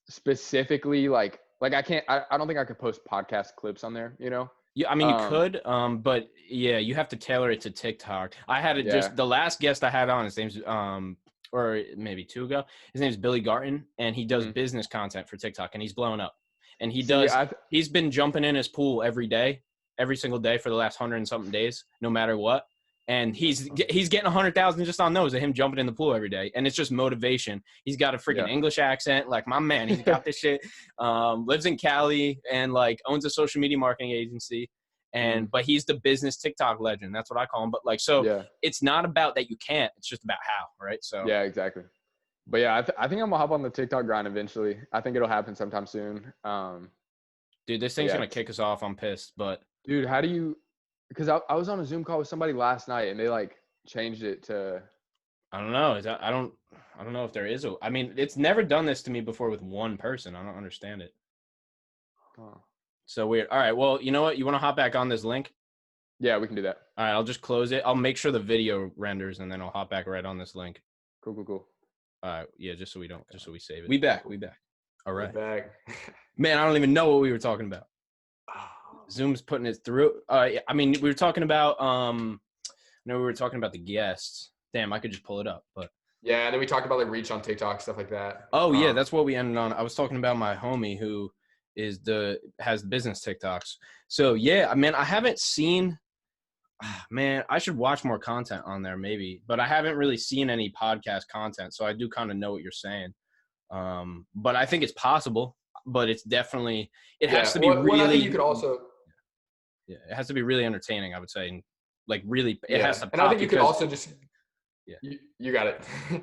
S2: specifically like I don't think I could post podcast clips on there, you know?
S1: Yeah, I mean, you could, but yeah, you have to tailor it to TikTok. I had just the last guest I had on, his name's or maybe 2 ago. His name's Billy Garton, and he does business content for TikTok, and he's blown up. And he's been jumping in his pool every single day for the last 100 and something days, no matter what. And he's getting 100,000 just on those of him jumping in the pool every day, and it's just motivation. He's got a freaking English accent, like my man. He's got this shit. Lives in Cali and like owns a social media marketing agency, but he's the business TikTok legend. That's what I call him. But like, so it's not about that you can't. It's just about how, right? So
S2: yeah, exactly. But yeah, I think I'm gonna hop on the TikTok grind eventually. I think it'll happen sometime soon.
S1: Dude, this thing's gonna kick us off. I'm pissed, but
S2: dude, how do you? Because I was on a Zoom call with somebody last night, and they like changed it to.
S1: I don't know. I don't know if there is I mean, it's never done this to me before with one person. I don't understand it.
S2: Huh.
S1: So weird. All right. Well, you know what? You want to hop back on this link?
S2: Yeah, we can do that.
S1: All right. I'll just close it. I'll make sure the video renders, and then I'll hop back right on this link.
S2: Cool.
S1: All right. Yeah, just so we save it. We back. All right.
S2: We're back.
S1: Man, I don't even know what we were talking about. Zoom's putting it through. I mean, we were talking about we were talking about the guests. Damn, I could just pull it up, but
S2: yeah, and then we talked about like reach on TikTok, stuff like that.
S1: Oh yeah, that's what we ended on. I was talking about my homie who has business TikToks. So yeah, I mean, I haven't seen. Man, I should watch more content on there maybe, but I haven't really seen any podcast content, so I do kind of know what you're saying. But I think it's possible, but it's definitely has to be really. I think you could also. Yeah, it has to be really entertaining, I would say, and like really, it has to.
S2: And I think you could also just. Yeah. You got it. Are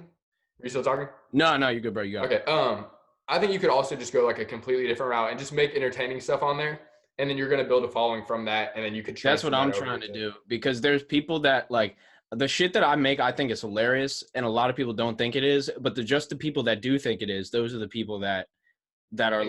S2: you still talking?
S1: No, you're good, bro. You got it.
S2: Okay. I think you could also just go like a completely different route and just make entertaining stuff on there, and then you're gonna build a following from that, and then you could.
S1: That's what I'm trying to do, because there's people that like the shit that I make. I think it's hilarious, and a lot of people don't think it is. But just the people that do think it is, those are the people that are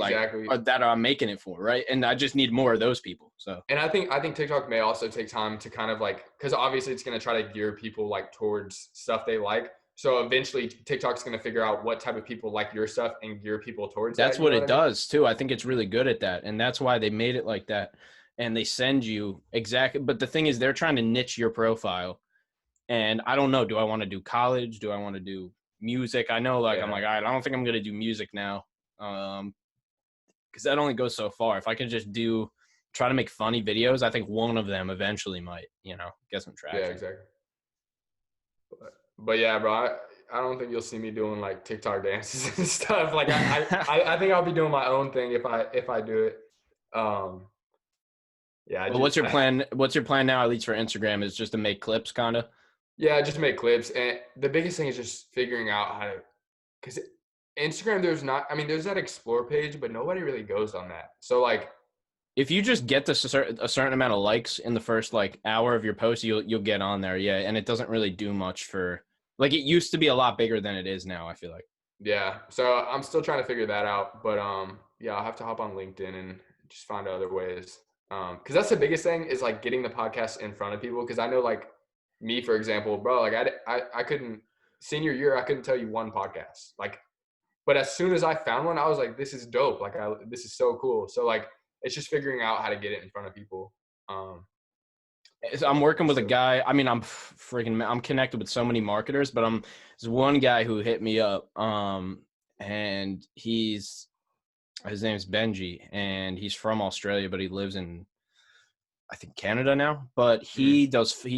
S1: that I'm making it for, right? And I just need more of those people. So,
S2: and I think TikTok may also take time to kind of like, because obviously it's going to try to gear people like towards stuff they like. So eventually TikTok's going to figure out what type of people like your stuff and gear people towards that.
S1: That's what it does too. I think it's really good at that, and that's why they made it like that. And they send you exactly. But the thing is, they're trying to niche your profile. And I don't know. Do I want to do college? Do I want to do music? I know, like, I'm like, all right, I don't think I'm going to do music now. Because that only goes so far. If I can just try to make funny videos, I think one of them eventually might, get some traction.
S2: Yeah, exactly. But yeah, bro,
S3: I don't think you'll see me doing like TikTok dances and stuff. Like I think I'll be doing my own thing if I do it. Yeah.
S1: Well, what's your plan? What's your plan now, at least for Instagram, is just to make clips, kind of?
S3: Yeah, just make clips. And the biggest thing is just figuring out how to, because Instagram, there's that explore page, but nobody really goes on that. So like,
S1: If you just get a certain amount of likes in the first like hour of your post, you'll get on there. Yeah, and it doesn't really do much for, like, it used to be a lot bigger than it is now, I feel like.
S3: yeah. So I'm still trying to figure that out, but yeah, I'll have to hop on LinkedIn and just find other ways. Because that's the biggest thing is like getting the podcast in front of people. Because I know like me, for example, bro, like I couldn't, senior year, I couldn't tell you one podcast. Like, but as soon as I found one, I was like, this is dope. Like this is so cool. So like, it's just figuring out how to get it in front of people.
S1: I'm working with a guy. I mean, I'm connected with so many marketers, but there's one guy who hit me up. And his name is Benji, and he's from Australia, but he lives in, I think, Canada now. But he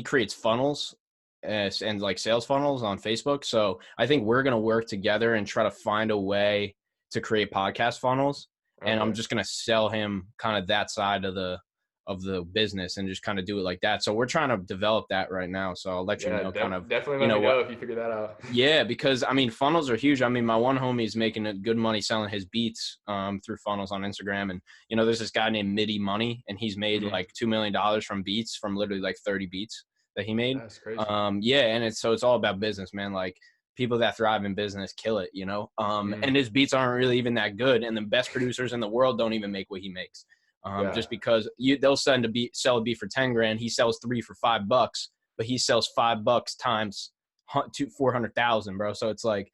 S1: creates funnels and like sales funnels on Facebook. So I think we're gonna work together and try to find a way to create podcast funnels. And I'm just gonna sell him kind of that side of the business and just kind of do it like that. So we're trying to develop that right now. So I'll let you know kind of,
S3: definitely let me know if you figure that out.
S1: Yeah, because I mean, funnels are huge. I mean, my one homie is making good money selling his beats through funnels on Instagram. And, there's this guy named Midi Money, and he's made like $2 million from beats, from literally like 30 beats that he made.
S3: That's crazy.
S1: Yeah. And it's all about business, man. Like, people that thrive in business kill it, and his beats aren't really even that good. And the best producers in the world don't even make what he makes. Just because they'll sell a beat for 10 grand. He sells 3 for $5, but he sells $5 times 400,000, bro. So it's like,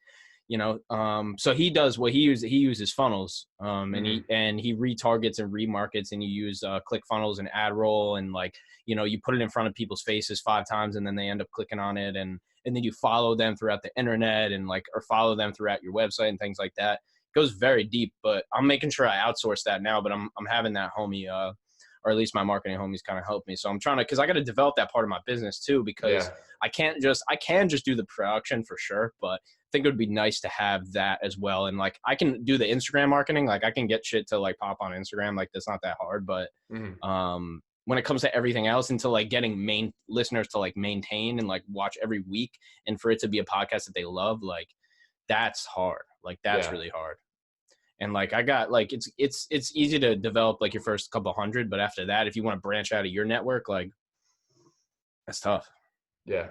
S1: so he does what he uses funnels, and he retargets and remarkets, and you use click funnels and ad roll, and like, you put it in front of people's faces 5 times, and then they end up clicking on it, and then you follow them throughout the internet, and like, or follow them throughout your website and things like that. Goes very deep, but I'm making sure I outsource that now. But I'm having that homie, or at least my marketing homies, kind of help me. So I'm trying to, because I got to develop that part of my business too, because I can just do the production for sure, but I think it would be nice to have that as well. And like, I can do the Instagram marketing, like I can get shit to like pop on Instagram, like that's not that hard. But when it comes to everything else, and to like getting main listeners to like maintain and like watch every week, and for it to be a podcast that they love, like that's hard. Like that's really hard. And like, I got like, it's easy to develop like your first couple hundred, but after that, if you want to branch out of your network, like that's tough.
S3: Yeah.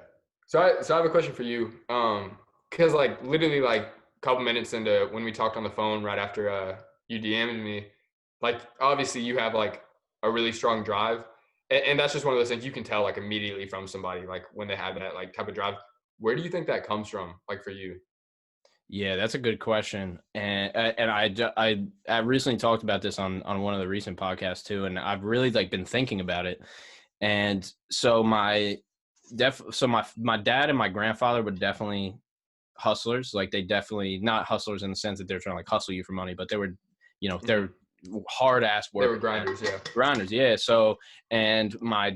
S3: So I have a question for you. Cause like literally like a couple minutes into when we talked on the phone right after you DM'd me, like obviously you have like a really strong drive, and that's just one of those things you can tell like immediately from somebody, like when they have that like type of drive. Where do you think that comes from, like for you?
S1: Yeah, that's a good question. And I recently talked about this on one of the recent podcasts too. And I've really like been thinking about it. And so my dad and my grandfather were definitely hustlers. Like, they definitely, not hustlers in the sense that they're trying to like hustle you for money, but they were, they're hard ass work.
S3: They were grinders. Yeah.
S1: Grinders. Yeah. So, and my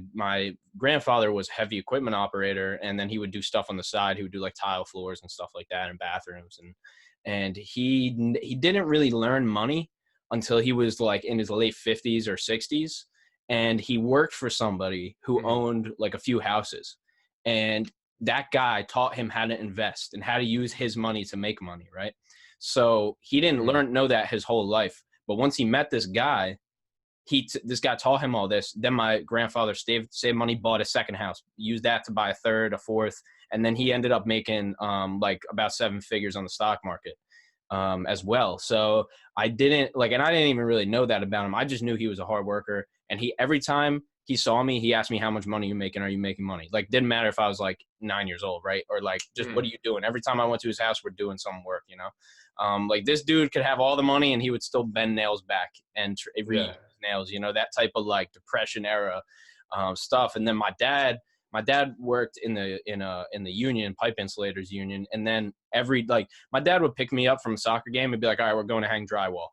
S1: grandfather was a heavy equipment operator, and then he would do stuff on the side. He would do like tile floors and stuff like that in bathrooms. And he didn't really learn money until he was like in his late 50s or 60s. And he worked for somebody who owned like a few houses, and that guy taught him how to invest and how to use his money to make money. Right. So he didn't know that his whole life. But once he met this guy, this guy taught him all this. Then my grandfather saved money, bought a second house, used that to buy a third, a fourth. And then he ended up making like about 7 figures on the stock market as well. So I didn't even really know that about him. I just knew he was a hard worker. And every time he saw me, he asked me, how much money are you making? Are you making money? Like, didn't matter if I was like 9 years old, right? Or like, just what are you doing? Every time I went to his house, we're doing some work, like this dude could have all the money and he would still bend nails back and reuse nails, that type of like Depression era stuff. And then my dad worked in the union, pipe insulators union. And then my dad would pick me up from a soccer game and be like, all right, we're going to hang drywall,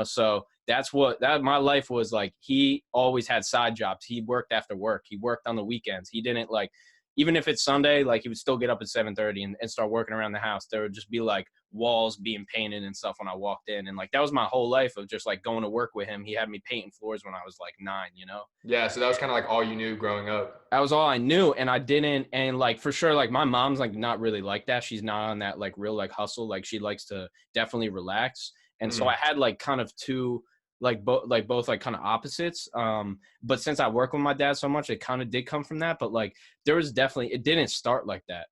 S1: so that's my life was like. He always had side jobs. He worked after work. He worked on the weekends. He didn't even if it's Sunday, like he would still get up at 7:30 and start working around the house. There would just be like walls being painted and stuff when I walked in. And like, that was my whole life of just like going to work with him. He had me painting floors when I was like 9, you know?
S3: Yeah. So that was kind of like all you knew growing up.
S1: That was all I knew. And I didn't, and like, for sure, like my mom's like not really like that. She's not on that like real like hustle. Like she likes to definitely relax. And so I had like kind of two, like both like kind of opposites. But since I work with my dad so much, it kind of did come from that. But like there was definitely, it didn't start like that.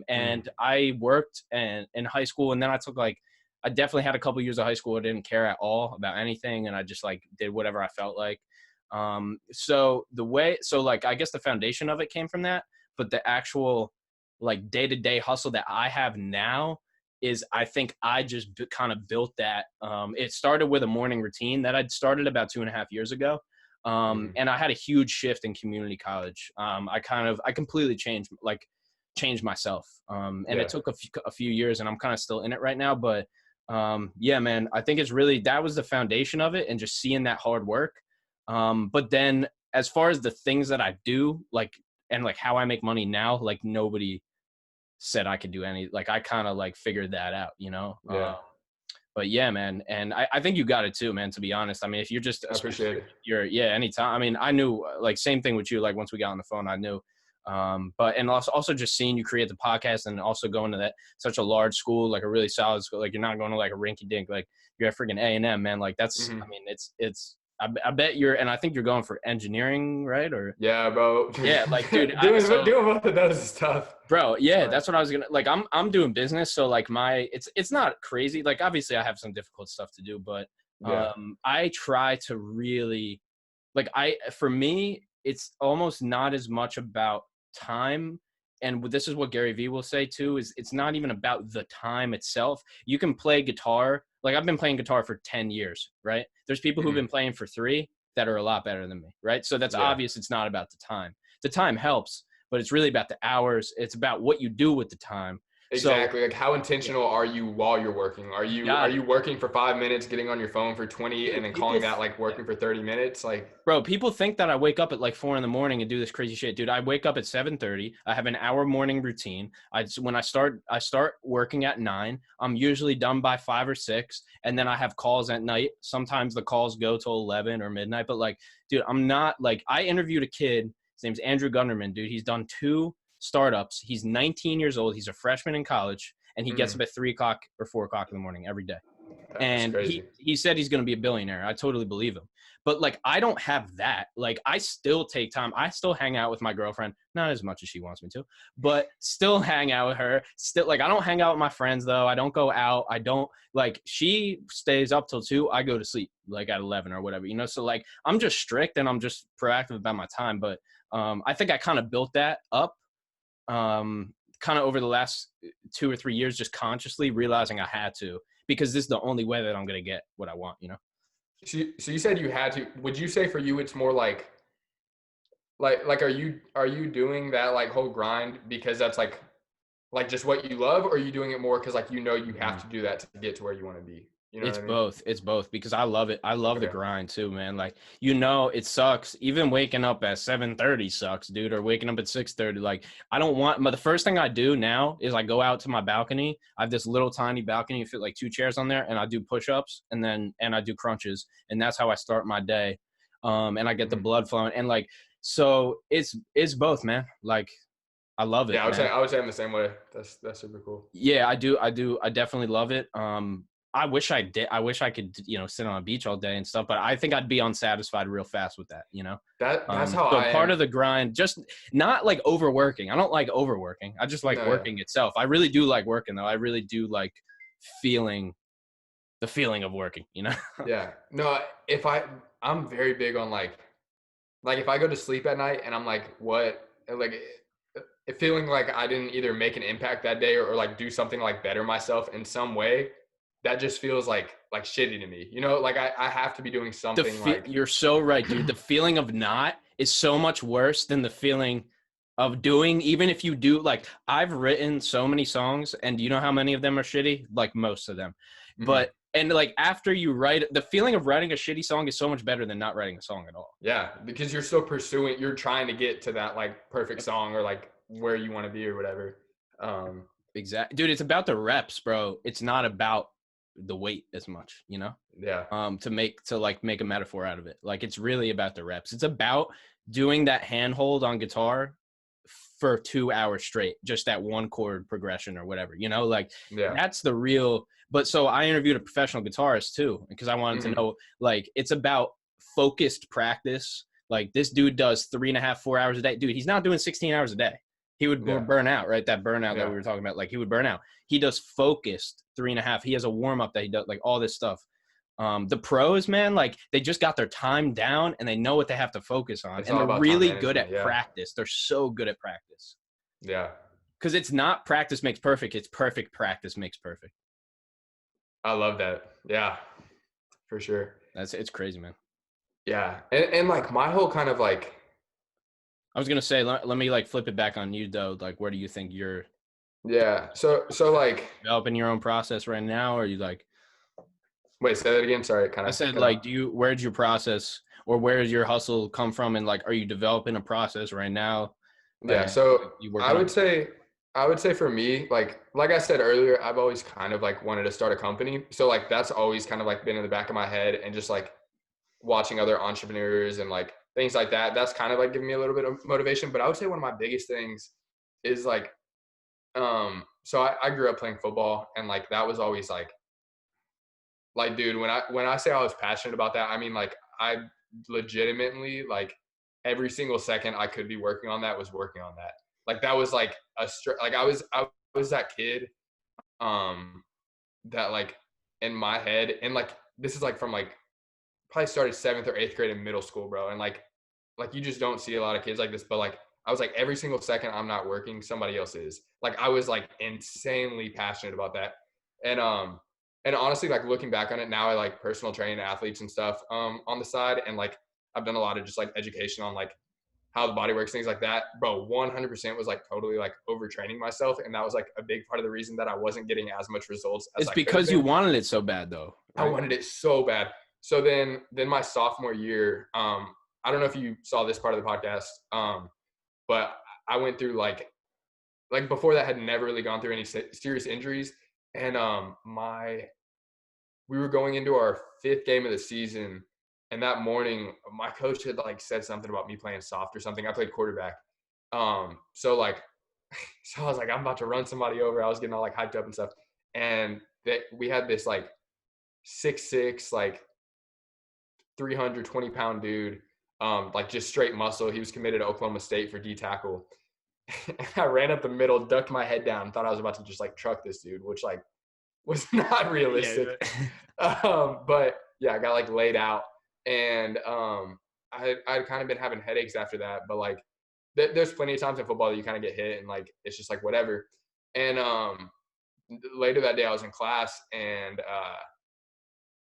S1: And I worked in high school, and then I took like, I definitely had a couple years of high school. I didn't care at all about anything, and I just like did whatever I felt like. So like I guess the foundation of it came from that, but the actual like day-to-day hustle that I have now is, I think I just kind of built that. It started with a morning routine that I'd started about 2.5 years ago. And I had a huge shift in community college. I completely changed myself. And it took a few years, and I'm kind of still in it right now, but yeah, man, I think it's really, that was the foundation of it, and just seeing that hard work. But then as far as the things that I do, like, and like how I make money now, like nobody said I could do any, like I kind of like figured that out, you know?
S3: Yeah.
S1: But yeah, man. And I think you got it too, man, to be honest. I mean, if you're just,
S3: I appreciate it.
S1: Anytime. I mean, I knew, like, same thing with you. Like once we got on the phone, I knew, but, and also just seeing you create the podcast, and also going to such a large school, like a really solid school, like you're not going to like a rinky dink, like you're at freaking A&M, man. Like that's, I mean, I bet and I think you're going for engineering, right? Or
S3: yeah, bro.
S1: Yeah, like, dude,
S3: doing both of those is tough,
S1: bro. Yeah, that's what I was gonna, like. I'm doing business, so like it's not crazy. Like obviously, I have some difficult stuff to do, but I try to really, like, for me, it's almost not as much about time. And this is what Gary Vee will say too, is it's not even about the time itself. You can play guitar. Like I've been playing guitar for 10 years, right? There's people who've been playing for 3 that are a lot better than me, right? So that's obvious. It's not about the time. The time helps, but it's really about the hours. It's about what you do with the time.
S3: Exactly. Like how intentional are you while you're working? Are you working for 5 minutes, getting on your phone for 20, and then calling that like working for 30 minutes? Like,
S1: bro, people think that I wake up at like 4 a.m. and do this crazy shit. Dude, I wake up at 7:30. I have an hour morning routine. When I start working at 9. I'm usually done by 5 or 6, and then I have calls at night. Sometimes the calls go till 11 or midnight. But like, dude, I'm not like, I interviewed a kid. His name's Andrew Gunderman, dude. He's done 2 startups. He's 19 years old. He's a freshman in college, and he gets up at 3 o'clock or 4 o'clock in the morning every day. That's and crazy. He said he's going to be a billionaire. I totally believe him. But like, I don't have that. Like, I still take time. I still hang out with my girlfriend, not as much as she wants me to, but still hang out with her. Still, like, I don't hang out with my friends though. I don't go out. I don't, like, she stays up till 2. I go to sleep like at 11 or whatever, you know? So like, I'm just strict, and I'm just proactive about my time. But I think I kind of built that up kind of over the last 2 or 3 years, just consciously realizing I had to, because this is the only way that I'm going to get what I want, you know?
S3: So you said you had to. Would you say for you it's more like are you doing that like whole grind because that's like just what you love, or are you doing it more because like you know you have to do that to get to where you want to be? You know
S1: it's both. It's both, because I love it. I love the grind too, man. Like, you know, it sucks. Even waking up at 7:30 sucks, dude, or waking up at 6:30. Like, I don't want, but the first thing I do now is I go out to my balcony. I have this little tiny balcony, fit like 2 chairs on there, and I do push-ups and I do crunches, and that's how I start my day. And I get the blood flowing, and like, so it's both, man. Like, I love it.
S3: Yeah, I would say I'm the same way. That's super cool.
S1: Yeah, I do. I definitely love it. I wish I did. I wish I could, you know, sit on a beach all day and stuff, but I think I'd be unsatisfied real fast with that, you know?
S3: That's how
S1: so part of the grind, just not like overworking. I don't like overworking. I just like working itself. I really do like working though. I really do like the feeling of working, you know?
S3: Yeah. No, I'm very big on like if I go to sleep at night and I'm like, feeling like I didn't either make an impact that day or like do something like better myself in some way, that just feels like shitty to me, you know? Like I have to be doing something.
S1: You're so right, dude. The feeling of not is so much worse than the feeling of doing. Even if you do, like, I've written so many songs, and you know how many of them are shitty? Like, most of them. But and like, after you write, the feeling of writing a shitty song is so much better than not writing a song at all.
S3: Yeah, because you're still you're trying to get to that like perfect song, or like where you want to be or whatever.
S1: Exactly, dude. It's about the reps, bro. It's not about the weight as much, you know.
S3: Yeah.
S1: To make a metaphor out of it, like it's really about the reps. It's about doing that handhold on guitar for 2 hours straight, just that one chord progression or whatever, you know, like that's the real. But so I interviewed a professional guitarist too, because I wanted to know, like, it's about focused practice. Like this dude does 3.5, 4 hours a day. Dude, he's not doing 16 hours a day. He would burn out, right? That burnout that we were talking about, like he would burn out. He does focused 3.5. He has a warm up that he does, like all this stuff. The pros, man, like they just got their time down and they know what they have to focus on. And they're really good at practice. They're so good at practice.
S3: Yeah.
S1: Because it's not practice makes perfect. It's perfect practice makes perfect.
S3: I love that. Yeah, for sure.
S1: It's crazy, man.
S3: Yeah. And like my whole kind of like,
S1: I was going to say, let me like flip it back on you though. Like, where do you think you're
S3: so like
S1: developing your own process right now? Or are you like,
S3: wait, say that again. Sorry.
S1: I said, like, where'd your process or where does your hustle come from? And like, are you developing a process right now?
S3: Yeah. So I would say for me, like I said earlier, I've always kind of like wanted to start a company. So like, that's always kind of like been in the back of my head, and just like watching other entrepreneurs and like things like that. That's kind of like giving me a little bit of motivation. But I would say one of my biggest things is like, so I grew up playing football, and like, that was always like, dude, when I say I was passionate about that, I mean, like, I legitimately, like, every single second I could be working on that was working on that. Like, that was like like I was that kid, that like in my head, and like, this is like from like probably started 7th or 8th grade in middle school, bro. And like you just don't see a lot of kids like this, but like, I was like, every single second I'm not working, somebody else is. Like, I was like insanely passionate about that. And honestly, like looking back on it now, I like personal train athletes and stuff on the side. And like, I've done a lot of just like education on like how the body works, things like that. Bro, 100% was like totally like overtraining myself. And that was like a big part of the reason that I wasn't getting as much results as
S1: it's because you wanted it so bad though.
S3: Right? I wanted it so bad. So then my sophomore year, I don't know if you saw this part of the podcast, but I went through like before that, had never really gone through any serious injuries. And we were going into our 5th game of the season, and that morning my coach had like said something about me playing soft or something. I played quarterback. So like, so I was like, I'm about to run somebody over. I was getting all like hyped up and stuff. And we had this like 6'6", like 320-pound dude, like just straight muscle. He was committed to Oklahoma State for D tackle. I ran up the middle, ducked my head down, thought I was about to just like truck this dude, which like was not realistic. But yeah, I got like laid out, and I'd kind of been having headaches after that. But like, there's plenty of times in football that you kind of get hit, and like, it's just like whatever. And later that day, I was in class and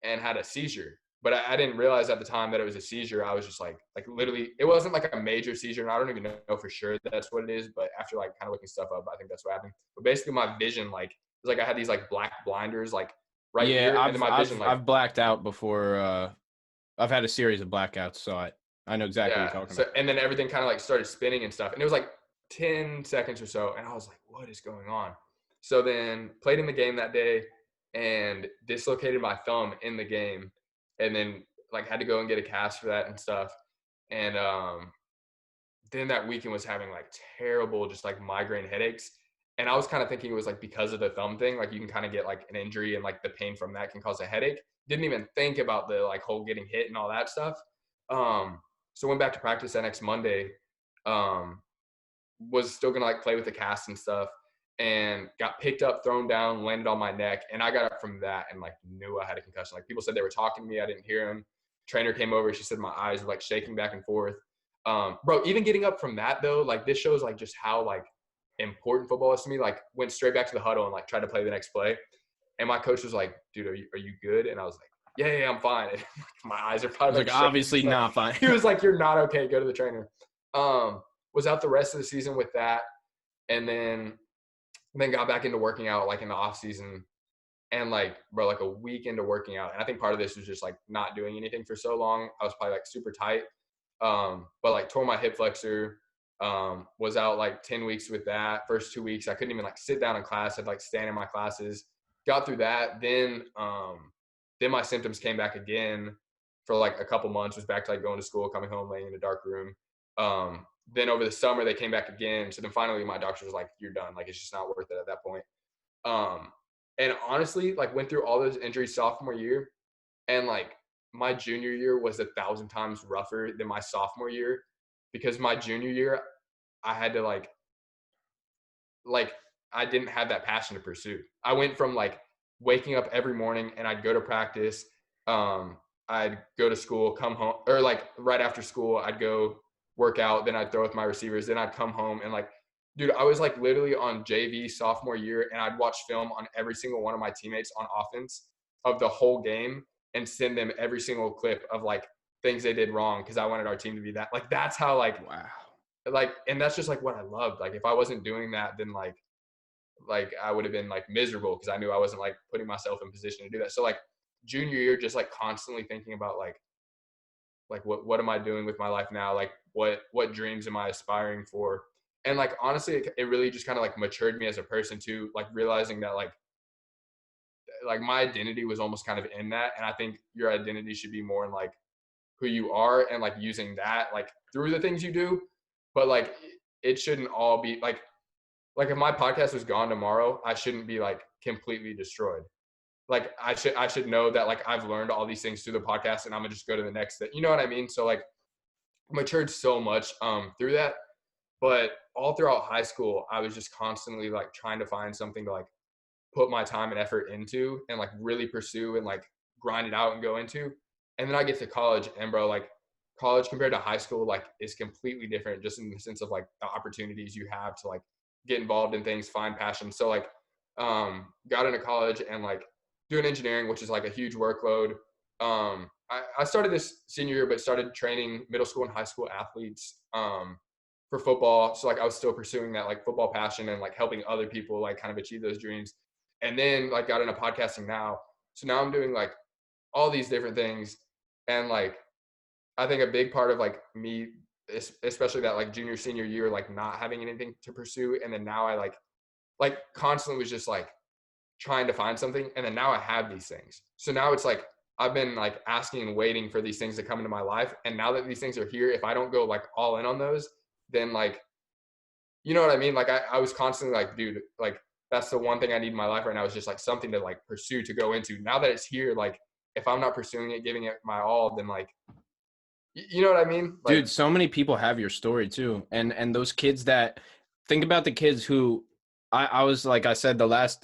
S3: had a seizure. But I didn't realize at the time that it was a seizure. I was just like literally, it wasn't like a major seizure, and I don't even know for sure that's what it is. But after like kind of looking stuff up, I think that's what happened. But basically, my vision, like, it was like I had these like black blinders, like right here, and then my vision, like,
S1: I've blacked out before. I've had a series of blackouts, so I know exactly what you're talking about.
S3: And then everything kind of like started spinning and stuff, and it was like 10 seconds or so, and I was like, what is going on? So then played in the game that day and dislocated my thumb in the game. And then like had to go and get a cast for that and stuff. And then that weekend was having like terrible, just like migraine headaches. And I was kind of thinking it was like because of the thumb thing, like you can kind of get like an injury and like the pain from that can cause a headache. Didn't even think about the like whole getting hit and all that stuff. So went back to practice that next Monday. Was still gonna like play with the cast and stuff, and got picked up, thrown down, landed on my neck. And I got up from that and like knew I had a concussion. Like, people said they were talking to me, I didn't hear them. Trainer came over, she said my eyes were like shaking back and forth. Bro, even getting up from that though, like, this shows like just how like important football is to me. Like, went straight back to the huddle and like tried to play the next play. And my coach was like, dude, are you good? And I was like, yeah, I'm fine. And my eyes are probably
S1: like obviously not fine.
S3: He was like, you're not okay, go to the trainer. Was out the rest of the season with that, and then got back into working out like in the off season. And like, bro, like a week into working out, and I think part of this was just like not doing anything for so long. I was probably like super tight, but like tore my hip flexor, Was out like 10 weeks with that. First 2 weeks, I couldn't even like sit down in class. I'd like stand in my classes. Got through that. Then my symptoms came back again for like a couple months. Was back to like going to school, coming home, laying in a dark room. Then over the summer they came back again. So then finally my doctor was like, "You're done. Like it's just not worth it at that point." And honestly, like went through all those injuries sophomore year, and like my junior year was 1,000 times rougher than my sophomore year, because my junior year I had to like I didn't have that passion to pursue. I went from like waking up every morning and I'd go to practice. I'd go to school, come home, or like right after school, I'd go work out. Then I'd throw with my receivers. Then I'd come home and like, dude, I was like literally on JV sophomore year, and I'd watch film on every single one of my teammates on offense of the whole game and send them every single clip of like things they did wrong, because I wanted our team to be that. Like that's how like
S1: Wow.
S3: like, and that's just like what I loved. Like if I wasn't doing that, then like I would have been like miserable, because I knew I wasn't like putting myself in position to do that. So like junior year, just like constantly thinking about like what am I doing with my life now? Like what dreams am I aspiring for? And like honestly, it really just kind of like matured me as a person too, like realizing that like my identity was almost kind of in that. And I think your identity should be more in like who you are, and like using that like through the things you do. But like it shouldn't all be like if my podcast was gone tomorrow, I shouldn't be like completely destroyed. Like I should know that like I've learned all these things through the podcast, and I'm gonna just go to the next thing. You know what I mean? So like matured so much through that. But all throughout high school, I was just constantly like trying to find something to like put my time and effort into, and like really pursue and like grind it out and go into. And then I get to college, and bro, like college compared to high school like is completely different, just in the sense of like the opportunities you have to like get involved in things, find passion. So like got into college and like doing engineering, which is like a huge workload. I started this senior year, but started training middle school and high school athletes for football. So like I was still pursuing that like football passion and like helping other people like kind of achieve those dreams. And then like got into podcasting now. So now I'm doing like all these different things. And like I think a big part of like me, especially that like junior senior year, like not having anything to pursue, and then now I like constantly was just like trying to find something, and then now I have these things. So now it's like I've been like asking and waiting for these things to come into my life, and now that these things are here, if I don't go like all in on those, then like, you know what I mean? Like I was constantly like, dude, like that's the one thing I need in my life right now, is just like something to like pursue, to go into. Now that it's here, like if I'm not pursuing it, giving it my all, then like, you know what I mean? Like,
S1: Dude, so many people have your story too. And those kids that think about the kids who I was, like I said, the last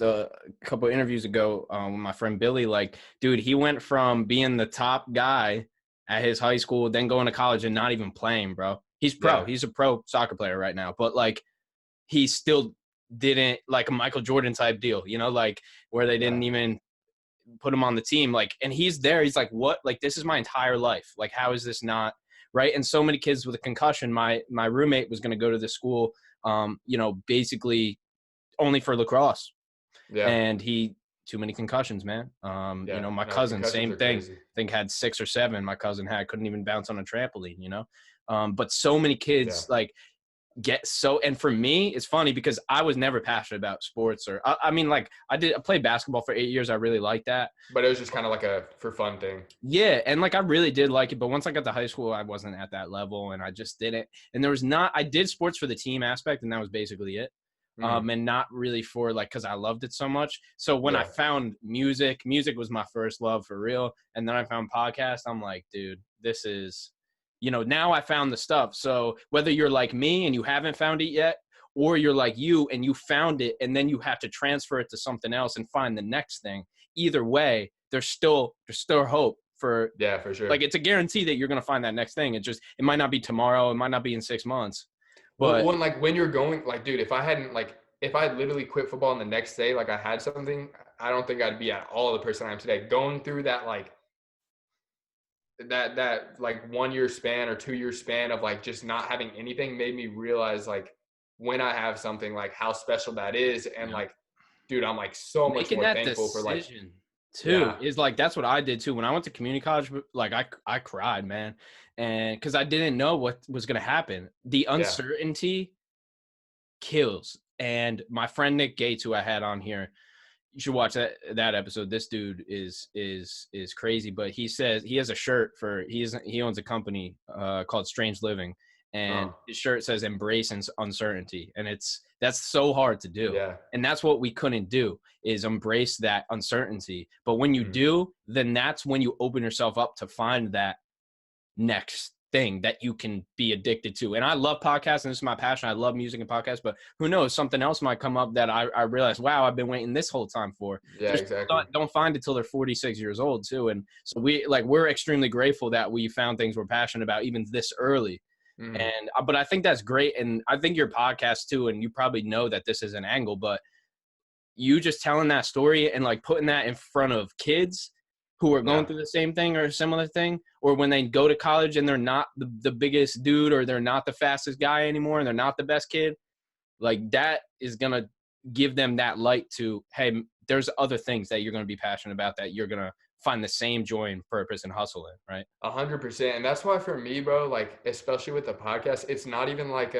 S1: couple interviews ago with my friend Billy, like, dude, he went from being the top guy at his high school, then going to college and not even playing, bro. He's pro.
S3: Yeah.
S1: He's a pro soccer player right now. But like he still didn't, like a Michael Jordan type deal, you know, like where they didn't even put him on the team. Like, and he's there. He's like, what? Like, this is my entire life. Like, how is this not right? And so many kids with a concussion. My roommate was going to go to this school, you know, basically only for lacrosse.
S3: Yeah.
S1: And he too many concussions, man. You know, my cousin, same thing.
S3: Crazy.
S1: I think had 6 or 7. My cousin couldn't even bounce on a trampoline, you know. But so many kids like get so, and for me it's funny because I was never passionate about sports, or I mean, like I played basketball for 8 years. I really liked that,
S3: but it was just kind of like a for fun thing.
S1: Yeah, and like I really did like it, but once I got to high school I wasn't at that level, and I just didn't. And there was not, I did sports for the team aspect, and that was basically it. And not really for like, because I loved it so much. So when I found music was my first love for real, and then I found podcast, I'm like, dude, this is, you know, now I found the stuff. So whether you're like me and you haven't found it yet, or you're like you and you found it and then you have to transfer it to something else and find the next thing, either way, there's still hope for,
S3: for sure.
S1: Like, it's a guarantee that you're going to find that next thing. It might not be tomorrow. It might not be in 6 months. But
S3: when you're going, like, dude, if I had literally quit football and the next day, like I had something, I don't think I'd be at all the person I am today. Going through that, like, that like 1 year span or 2 year span of like just not having anything made me realize like when I have something, like how special that is. And like, dude, I'm like so much more thankful for like
S1: too is like, that's what I did too. When I went to community college, like I cried, man. And cause I didn't know what was going to happen. The uncertainty kills. And my friend Nick Gates, who I had on here, you should watch that episode. This dude is crazy, but he says he has a shirt he owns a company called Strange Living, and his shirt says "Embrace Uncertainty," and that's so hard to do.
S3: Yeah.
S1: And that's what we couldn't do, is embrace that uncertainty. But when you do, then that's when you open yourself up to find that next thing that you can be addicted to. And I love podcasts, and this is my passion. I love music and podcasts, but who knows, something else might come up that I realize, wow, I've been waiting this whole time for.
S3: Yeah, exactly.
S1: Don't find it till they're 46 years old too. And so we're extremely grateful that we found things we're passionate about even this early. And but I think that's great. And I think your podcast too, and you probably know that this is an angle, but you just telling that story and like putting that in front of kids who are going through the same thing or a similar thing, or when they go to college and they're not the biggest dude, or they're not the fastest guy anymore, and they're not the best kid, like that is going to give them that light to, hey, there's other things that you're going to be passionate about, that you're going to find the same joy and purpose and hustle in, right?
S3: 100%. And that's why for me, bro, like, especially with the podcast, it's not even like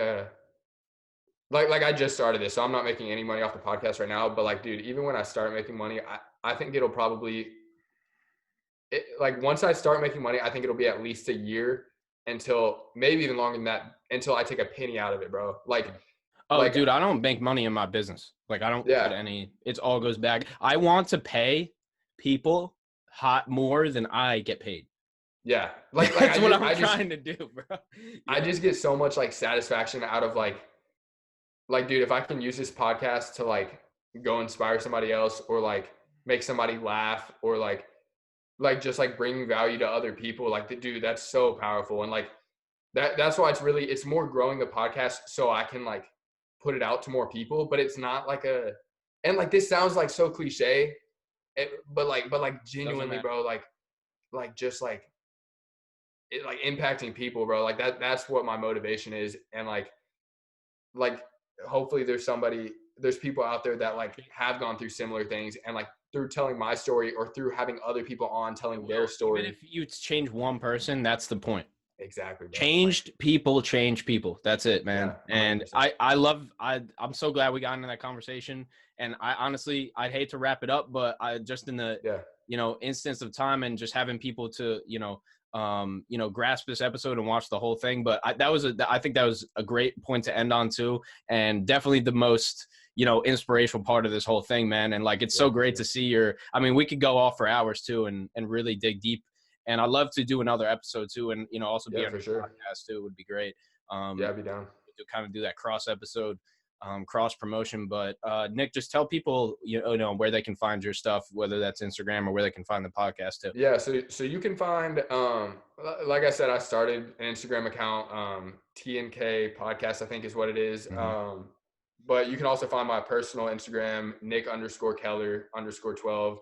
S3: like I just started this, so I'm not making any money off the podcast right now. But like, dude, even when I start making money, I think it'll probably, like once I start making money, I think it'll be at least a year, until maybe even longer than that, until I take a penny out of it, bro. Like,
S1: dude, I don't make money in my business. Like I don't get any, it all goes back. I want to pay people more than I get paid.
S3: Yeah. Like
S1: that's what I'm trying to do, bro. Yeah.
S3: I just get so much like satisfaction out of like, dude, if I can use this podcast to like go inspire somebody else, or like make somebody laugh, or like just like bringing value to other people, like, dude, that's so powerful. And like that's why it's more growing the podcast so I can like put it out to more people. But it's not like and like this sounds like so cliche, but like genuinely, bro, like just like it, like impacting people, bro, like that's what my motivation is. And like hopefully there's people out there that like have gone through similar things, and like through telling my story, or through having other people on telling their story.
S1: Even if you change one person, that's the point.
S3: Exactly, bro.
S1: Change people. That's it, man. Yeah, and I'm so glad we got into that conversation. And I'd hate to wrap it up, but I just in the instance of time, and just having people to grasp this episode and watch the whole thing. But I think that was a great point to end on too, and definitely the most inspirational part of this whole thing, man. And like, it's so great to see we could go off for hours too, and really dig deep. And I'd love to do another episode too, and also be on the podcast too. Would be great. I'd be down to kind of do that cross episode, cross promotion. But Nick, just tell people where they can find your stuff, whether that's Instagram or where they can find the podcast too.
S3: Yeah, so you can find, like I said, I started an Instagram account, TNK Podcast, I think is what it is. But you can also find my personal Instagram, Nick_Keller_12.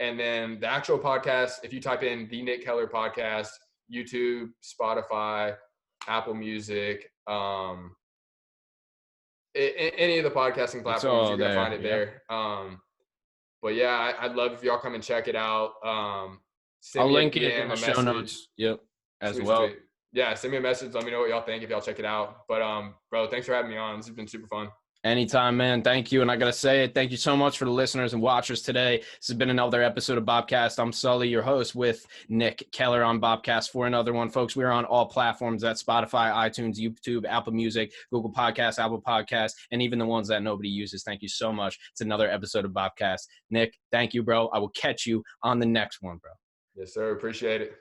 S3: And then the actual podcast, if you type in the Nick Keller Podcast, YouTube, Spotify, Apple Music, any of the podcasting platforms, you're going to find it there. But yeah, I'd love if y'all come and check it out.
S1: I'll link it in the show notes. Yep. As well.
S3: Sweet. Yeah. Send me a message. Let me know what y'all think if y'all check it out. But bro, thanks for having me on. This has been super fun.
S1: Anytime, man. Thank you. And I got to say, thank you so much for the listeners and watchers today. This has been another episode of BOPCAST. I'm Sully, your host, with Nick Keller on BOPCAST for another one. Folks, we are on all platforms. That's Spotify, iTunes, YouTube, Apple Music, Google Podcasts, Apple Podcasts, and even the ones that nobody uses. Thank you so much. It's another episode of BOPCAST. Nick, thank you, bro. I will catch you on the next one, bro.
S3: Yes, sir. Appreciate it.